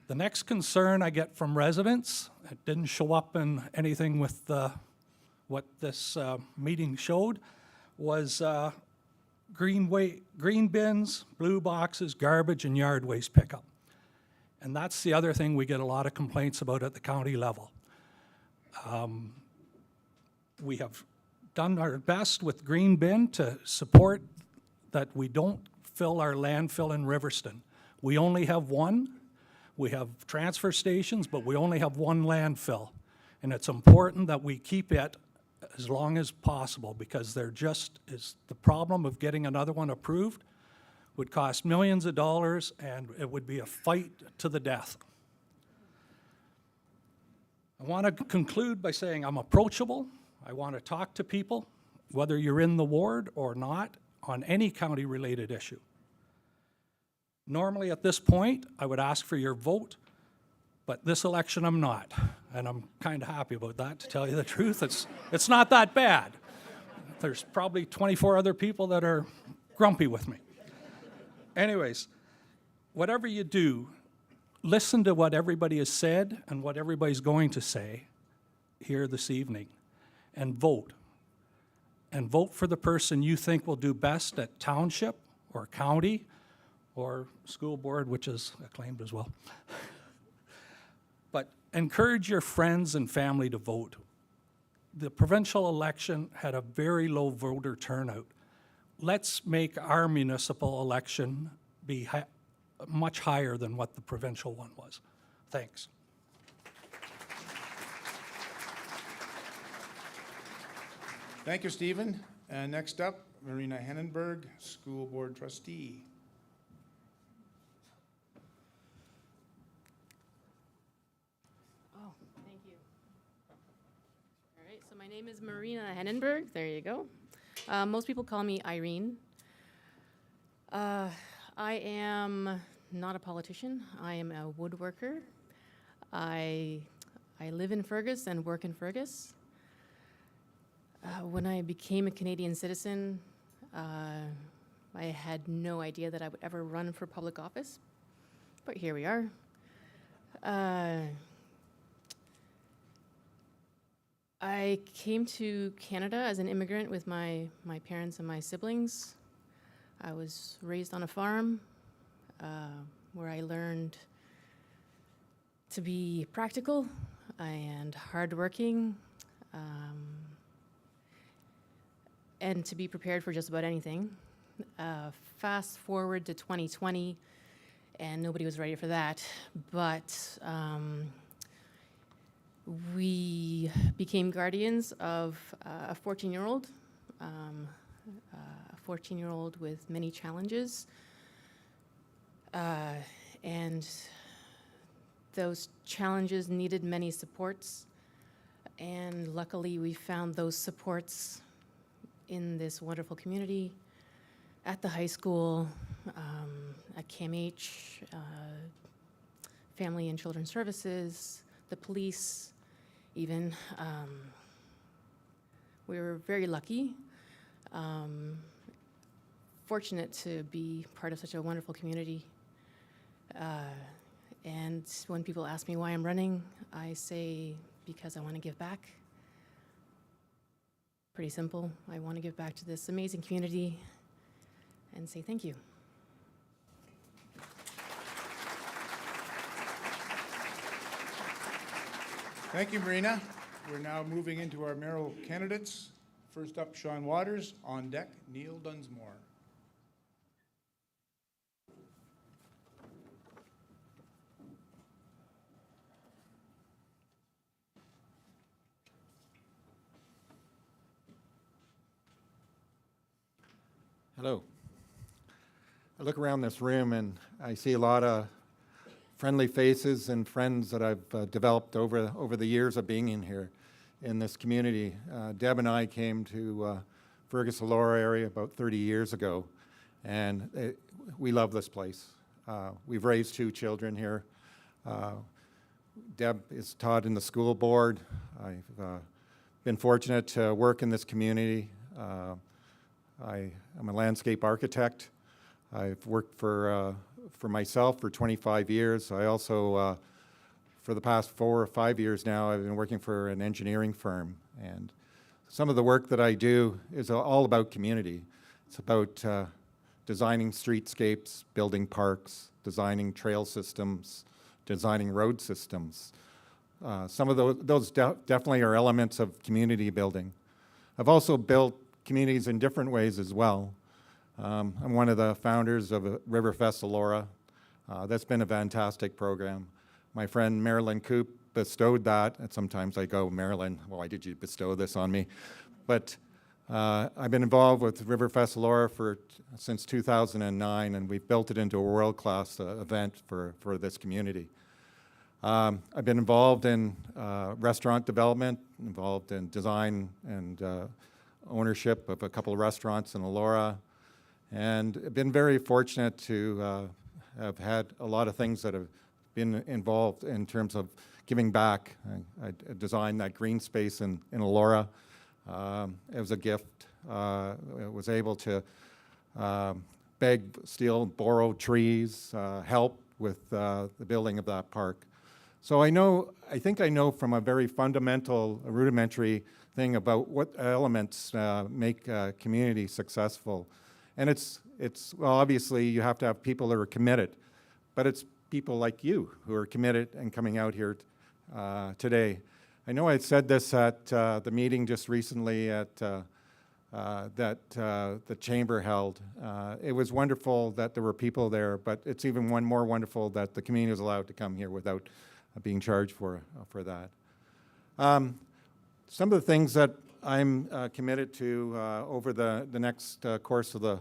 U: The next concern I get from residents, it didn't show up in anything with what this meeting showed, was green bins, blue boxes, garbage, and yard waste pickup. And that's the other thing we get a lot of complaints about at the county level. We have done our best with green bin to support that we don't fill our landfill in Riverston. We only have one. We have transfer stations, but we only have one landfill. And it's important that we keep it as long as possible, because there just is the problem of getting another one approved would cost millions of dollars, and it would be a fight to the death. I want to conclude by saying I'm approachable. I want to talk to people, whether you're in the ward or not, on any county-related issue. Normally at this point, I would ask for your vote, but this election I'm not, and I'm kind of happy about that, to tell you the truth. It's not that bad. There's probably 24 other people that are grumpy with me. Anyways, whatever you do, listen to what everybody has said and what everybody's going to say here this evening, and vote. And vote for the person you think will do best at township or county or school board, which is acclaimed as well. But encourage your friends and family to vote. The provincial election had a very low voter turnout. Let's make our municipal election be much higher than what the provincial one was. Thanks.
B: Thank you, Stephen. Next up, Marina Hennenberg, School Board Trustee.
V: Oh, thank you. All right, so my name is Marina Hennenberg. There you go. Most people call me Irene. I am not a politician. I am a woodworker. I live in Fergus and work in Fergus. When I became a Canadian citizen, I had no idea that I would ever run for public office, but here we are. I came to Canada as an immigrant with my parents and my siblings. I was raised on a farm where I learned to be practical and hardworking, and to be prepared for just about anything. Fast forward to 2020, and nobody was ready for that, but we became guardians of a 14-year-old, with many challenges, and those challenges needed many supports, and luckily we found those supports in this wonderful community, at the high school, at CAMH, Family and Children's Services, the police, even. We were very lucky, fortunate to be part of such a wonderful community. And when people ask me why I'm running, I say because I want to give back. Pretty simple. I want to give back to this amazing community and say thank you.
B: Thank you, Marina. We're now moving into our mayoral candidates. First up, Sean Waters. On deck, Neil Dunsmore.
A: Hello. I look around this room and I see a lot of friendly faces and friends that I've developed over the years of being in here in this community. Deb and I came to Fergus Elora area about 30 years ago, and we love this place. We've raised 2 children here. Deb is taught in the school board. I've been fortunate to work in this community. I'm a landscape architect. I've worked for myself for 25 years. I also, for the past 4 or 5 years now, I've been working for an engineering firm. And some of the work that I do is all about community. It's about designing streetscapes, building parks, designing trail systems, designing road systems. Some of those definitely are elements of community building. I've also built communities in different ways as well. I'm one of the founders of Riverfest Elora. That's been a fantastic program. My friend Marilyn Coop bestowed that, and sometimes I go, Marilyn, why did you bestow this on me? But I've been involved with Riverfest Elora since 2009, and we've built it into a world-class event for this community. I've been involved in restaurant development, involved in design and ownership of a couple of restaurants in Elora, and I've been very fortunate to have had a lot of things that have been involved in terms of giving back. I designed that green space in Elora. It was a gift. I was able to beg, steal, borrow trees, help with the building of that park. So I think I know from a very fundamental, rudimentary thing about what elements make a community successful. And well, obviously you have to have people that are committed, but it's people like you who are committed and coming out here today. I know I said this at the meeting just recently that the chamber held. It was wonderful that there were people there, but it's even more wonderful that the community was allowed to come here without being charged for that. Some of the things that I'm committed to over the next course of the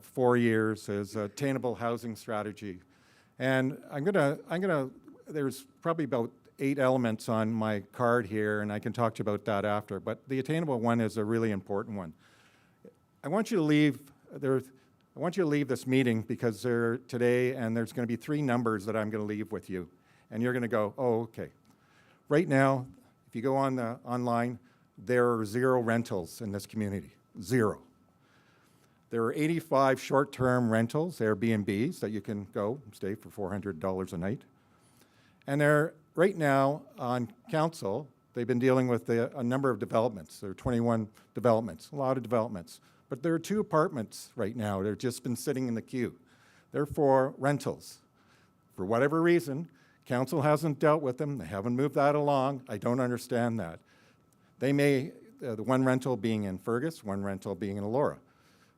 A: 4 years is attainable housing strategy. And there's probably about 8 elements on my card here, and I can talk to you about that after, but the attainable one is a really important one. I want you to leave this meeting because today, and there's going to be 3 numbers that I'm going to leave with you, and you're going to go, oh, okay. Right now, if you go online, there are 0 rentals in this community, 0. There are 85 short-term rentals, Airbnbs, that you can go and stay for $400 a night. And right now on council, they've been dealing with a number of developments. There are 21 developments, a lot of developments. But there are 2 apartments right now that have just been sitting in the queue. They're for rentals. For whatever reason, council hasn't dealt with them. They haven't moved that along. I don't understand that. They may, the one rental being in Fergus, one rental being in Elora.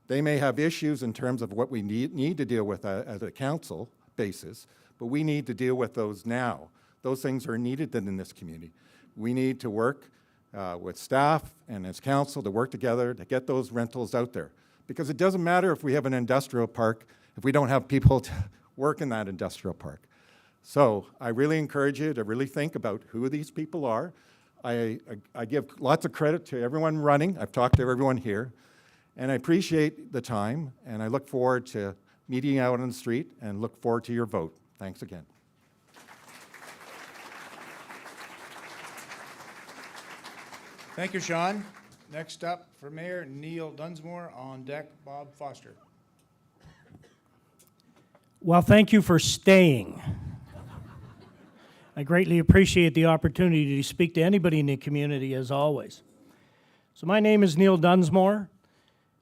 A: They may have issues in terms of what we need to deal with as a council basis, but we need to deal with those now. Those things are needed in this community. We need to work with staff and as council to work together to get those rentals out there. Because it doesn't matter if we have an industrial park if we don't have people to work in that industrial park. So I really encourage you to really think about who these people are. I give lots of credit to everyone running. I've talked to everyone here. And I appreciate the time, and I look forward to meeting you out on the street and look forward to your vote. Thanks again.
B: Thank you, Sean. Next up for Mayor Neil Dunsmore. On deck, Bob Foster.
C: Well, thank you for staying. I greatly appreciate the opportunity to speak to anybody in the community, as always. So my name is Neil Dunsmore,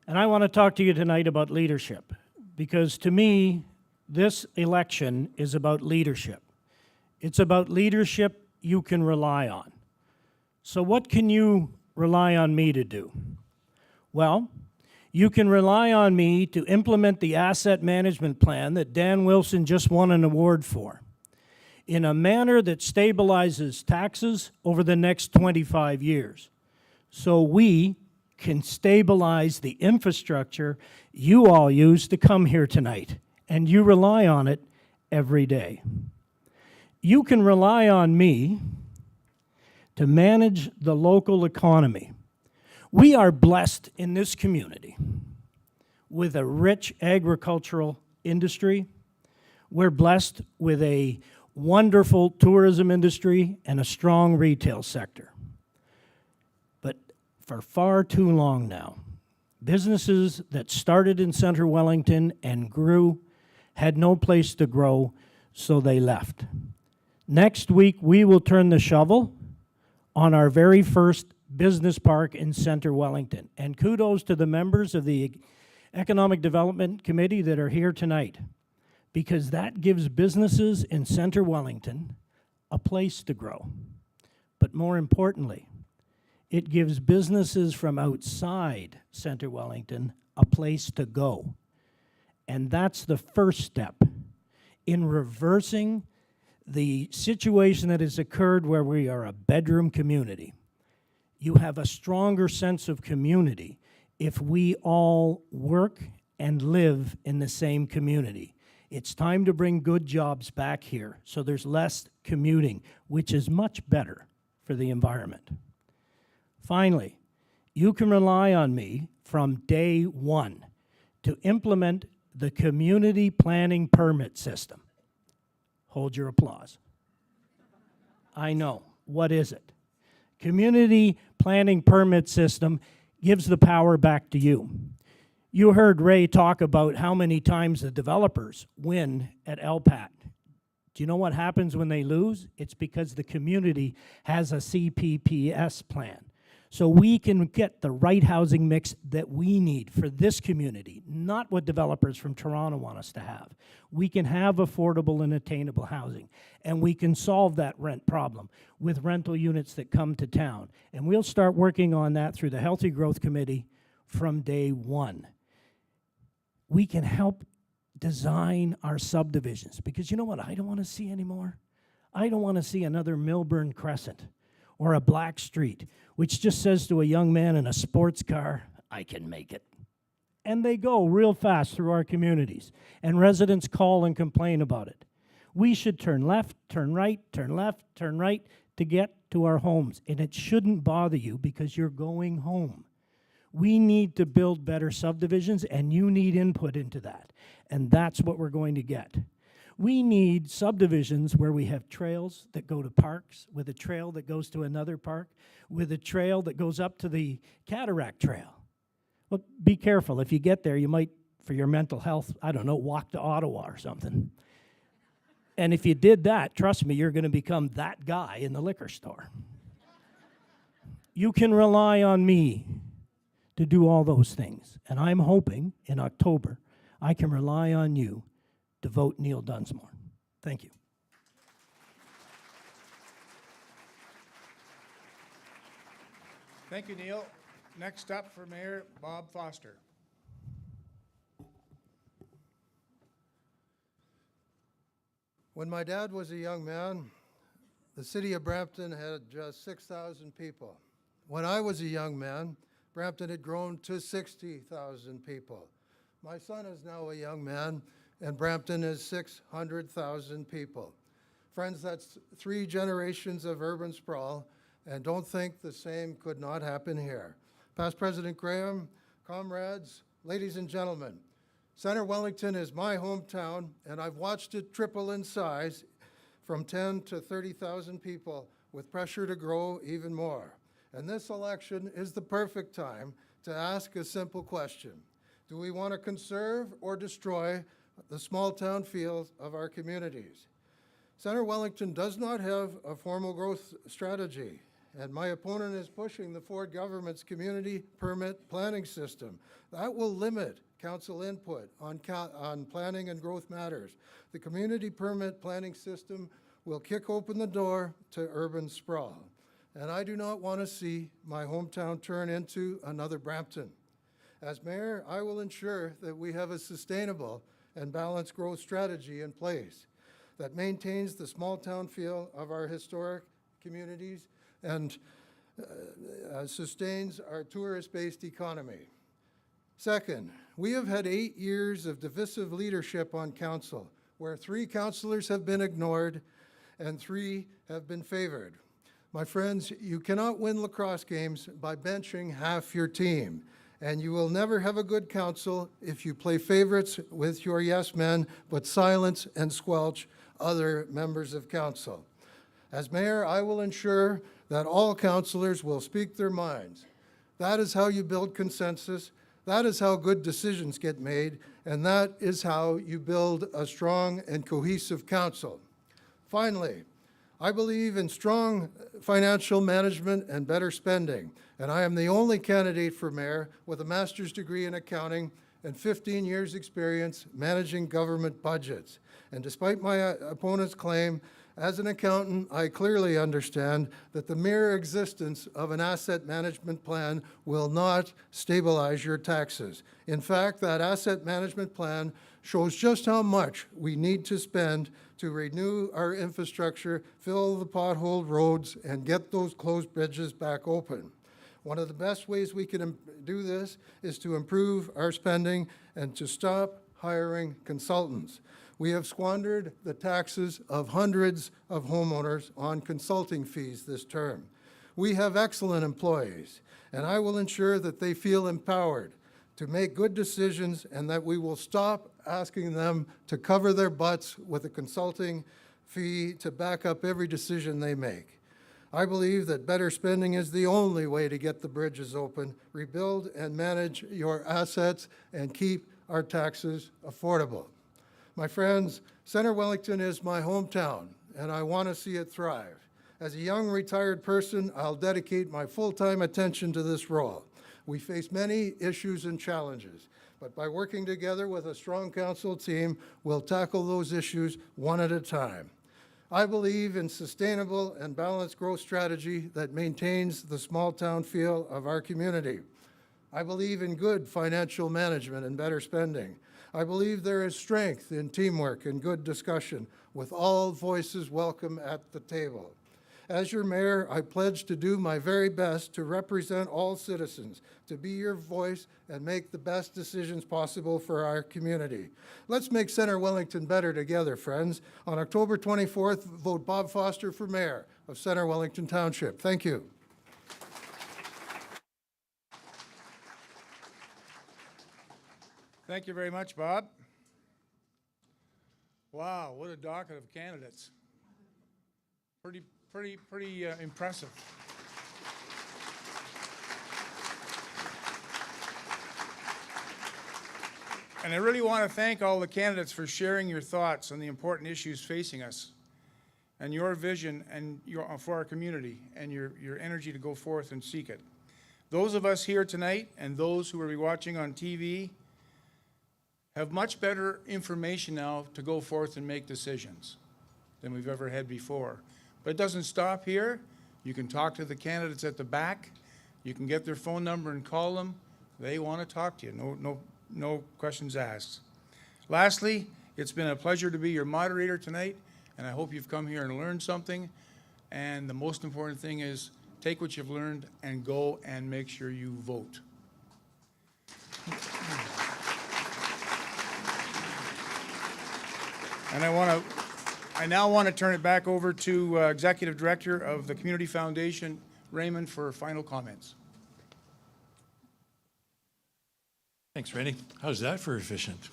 C: and I want to talk to you tonight about leadership, because to me, this election is about leadership. It's about leadership you can rely on. So what can you rely on me to do? Well, you can rely on me to implement the asset management plan that Dan Wilson just won an award for in a manner that stabilizes taxes over the next 25 years. So we can stabilize the infrastructure you all use to come here tonight, and you rely on it every day. You can rely on me to manage the local economy. We are blessed in this community with a rich agricultural industry. We're blessed with a wonderful tourism industry and a strong retail sector. But for far too long now, businesses that started in Centre Welllington and grew had no place to grow, so they left. Next week, we will turn the shovel on our very first business park in Centre Welllington. And kudos to the members of the Economic Development Committee that are here tonight, because that gives businesses in Centre Welllington a place to grow. But more importantly, it gives businesses from outside Centre Welllington a place to go. And that's the first step in reversing the situation that has occurred where we are a bedroom community. You have a stronger sense of community if we all work and live in the same community. It's time to bring good jobs back here so there's less commuting, which is much better for the environment. Finally, you can rely on me from day one to implement the community planning permit system. Hold your applause. I know. What is it? Community planning permit system gives the power back to you. You heard Ray talk about how many times the developers win at LPAT. Do you know what happens when they lose? It's because the community has a CPPS plan. So we can get the right housing mix that we need for this community, not what developers from Toronto want us to have. We can have affordable and attainable housing, and we can solve that rent problem with rental units that come to town. And we'll start working on that through the Healthy Growth Committee from day one. We can help design our subdivisions, because you know what I don't want to see anymore? I don't want to see another Milburn Crescent or a Black Street, which just says to a young man in a sports car, I can make it. And they go real fast through our communities, and residents call and complain about it. We should turn left, turn right, turn left, turn right to get to our homes, and it shouldn't bother you because you're going home. We need to build better subdivisions, and you need input into that, and that's what we're going to get. We need subdivisions where we have trails that go to parks, with a trail that goes to another park, with a trail that goes up to the Cataract Trail. Well, be careful. If you get there, you might, for your mental health, I don't know, walk to Ottawa or something. And if you did that, trust me, you're going to become that guy in the liquor store. You can rely on me to do all those things. And I'm hoping in October I can rely on you to vote Neil Dunsmore. Thank you.
B: Thank you, Neil. Next up for Mayor Bob Foster.
D: When my dad was a young man, the city of Brampton had just 6,000 people. When I was a young man, Brampton had grown to 60,000 people. My son is now a young man, and Brampton is 600,000 people. Friends, that's 3 generations of urban sprawl, and don't think the same could not happen here. Past President Graham, comrades, ladies and gentlemen, Centre Welllington is my hometown, and I've watched it triple in size from 10 to 30,000 people with pressure to grow even more. And this election is the perfect time to ask a simple question. Do we want to conserve or destroy the small town feel of our communities? Centre Welllington does not have a formal growth strategy, and my opponent is pushing the Ford government's community permit planning system. That will limit council input on planning and growth matters. The community permit planning system will kick open the door to urban sprawl. And I do not want to see my hometown turn into another Brampton. As mayor, I will ensure that we have a sustainable and balanced growth strategy in place that maintains the small town feel of our historic communities and sustains our tourist-based economy. Second, we have had 8 years of divisive leadership on council, where 3 councillors have been ignored and 3 have been favored. My friends, you cannot win lacrosse games by benching half your team, and you will never have a good council if you play favorites with your yes men, but silence and squelch other members of council. As mayor, I will ensure that all councillors will speak their minds. That is how you build consensus, that is how good decisions get made, and that is how you build a strong and cohesive council. Finally, I believe in strong financial management and better spending, and I am the only candidate for mayor with a master's degree in accounting and 15 years' experience managing government budgets. And despite my opponent's claim, as an accountant, I clearly understand that the mere existence of an asset management plan will not stabilize your taxes. In fact, that asset management plan shows just how much we need to spend to renew our infrastructure, fill the potholed roads, and get those closed bridges back open. One of the best ways we can do this is to improve our spending and to stop hiring consultants. We have squandered the taxes of hundreds of homeowners on consulting fees this term. We have excellent employees, and I will ensure that they feel empowered to make good decisions and that we will stop asking them to cover their butts with a consulting fee to back up every decision they make. I believe that better spending is the only way to get the bridges open, rebuild and manage your assets, and keep our taxes affordable. My friends, Centre Welllington is my hometown, and I want to see it thrive. As a young retired person, I'll dedicate my full-time attention to this role. We face many issues and challenges, but by working together with a strong council team, we'll tackle those issues one at a time. I believe in sustainable and balanced growth strategy that maintains the small town feel of our community. I believe in good financial management and better spending. I believe there is strength in teamwork and good discussion, with all voices welcome at the table. As your mayor, I pledge to do my very best to represent all citizens, to be your voice and make the best decisions possible for our community. Let's make Centre Welllington better together, friends. On October 24th, vote Bob Foster for mayor of Centre Wellington Township. Thank you.
B: Thank you very much, Bob. Wow, what a docket of candidates. Pretty impressive. And I really want to thank all the candidates for sharing your thoughts on the important issues facing us and your vision and for our community and your energy to go forth and seek it. Those of us here tonight and those who will be watching on TV have much better information now to go forth and make decisions than we've ever had before. But it doesn't stop here. You can talk to the candidates at the back. You can get their phone number and call them. They want to talk to you. No questions asked. Lastly, it's been a pleasure to be your moderator tonight, and I hope you've come here and learned something. And the most important thing is take what you've learned and go and make sure you vote. And I now want to turn it back over to Executive Director of the Community Foundation, Raymond, for final comments.
E: Thanks, Randy. How's that for efficient?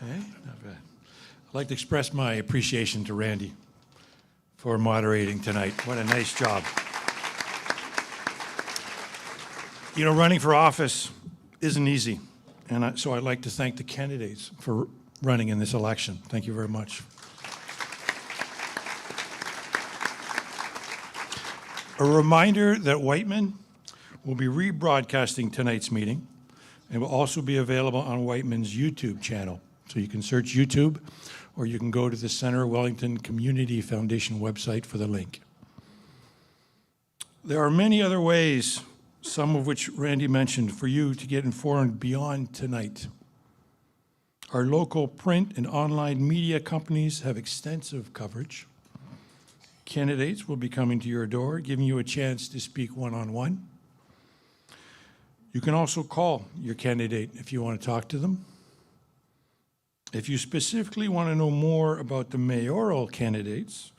E: Hey, not bad. I'd like to express my appreciation to Randy for moderating tonight. What a nice job. You know, running for office isn't easy, and so I'd like to thank the candidates for running in this election. Thank you very much. A reminder that Wightman will be rebroadcasting tonight's meeting and will also be available on Wightman's YouTube channel. So you can search YouTube or you can go to the Centre Wellington Community Foundation website for the link. There are many other ways, some of which Randy mentioned, for you to get informed beyond tonight. Our local print and online media companies have extensive coverage. Candidates will be coming to your door, giving you a chance to speak one-on-one. You can also call your candidate if you want to talk to them. If you specifically want to know more about the mayoral candidates,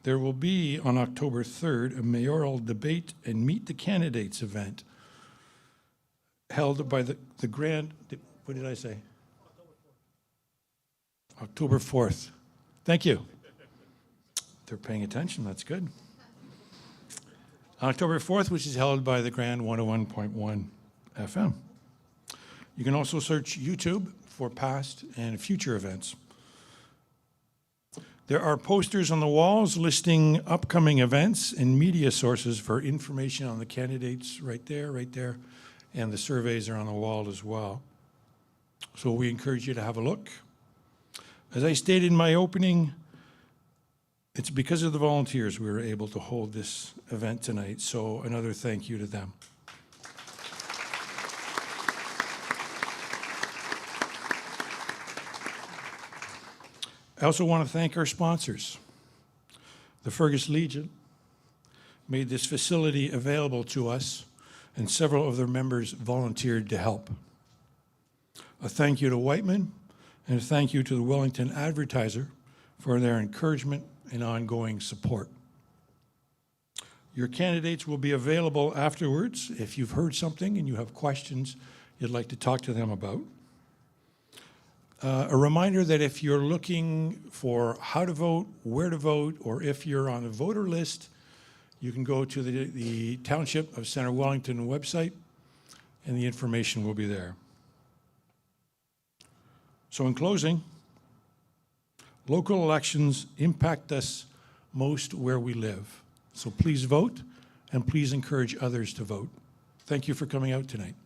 E: there will be on October 3rd a mayoral debate and meet the candidates event held by the grand, what did I say? October 4th. Thank you. They're paying attention, that's good. October 4th, which is held by the Grand 101.1 FM. You can also search YouTube for past and future events. There are posters on the walls listing upcoming events and media sources for information on the candidates right there, and the surveys are on the wall as well. So we encourage you to have a look. As I stated in my opening, it's because of the volunteers we were able to hold this event tonight, so another thank you to them. I also want to thank our sponsors. The Fergus Legion made this facility available to us, and several of their members volunteered to help. A thank you to Wightman, and a thank you to the Wellington Advertiser for their encouragement and ongoing support. Your candidates will be available afterwards if you've heard something and you have questions you'd like to talk to them about. A reminder that if you're looking for how to vote, where to vote, or if you're on a voter list, you can go to the Township of Centre Welllington website, and the information will be there. So in closing, local elections impact us most where we live. So please vote, and please encourage others to vote. Thank you for coming out tonight.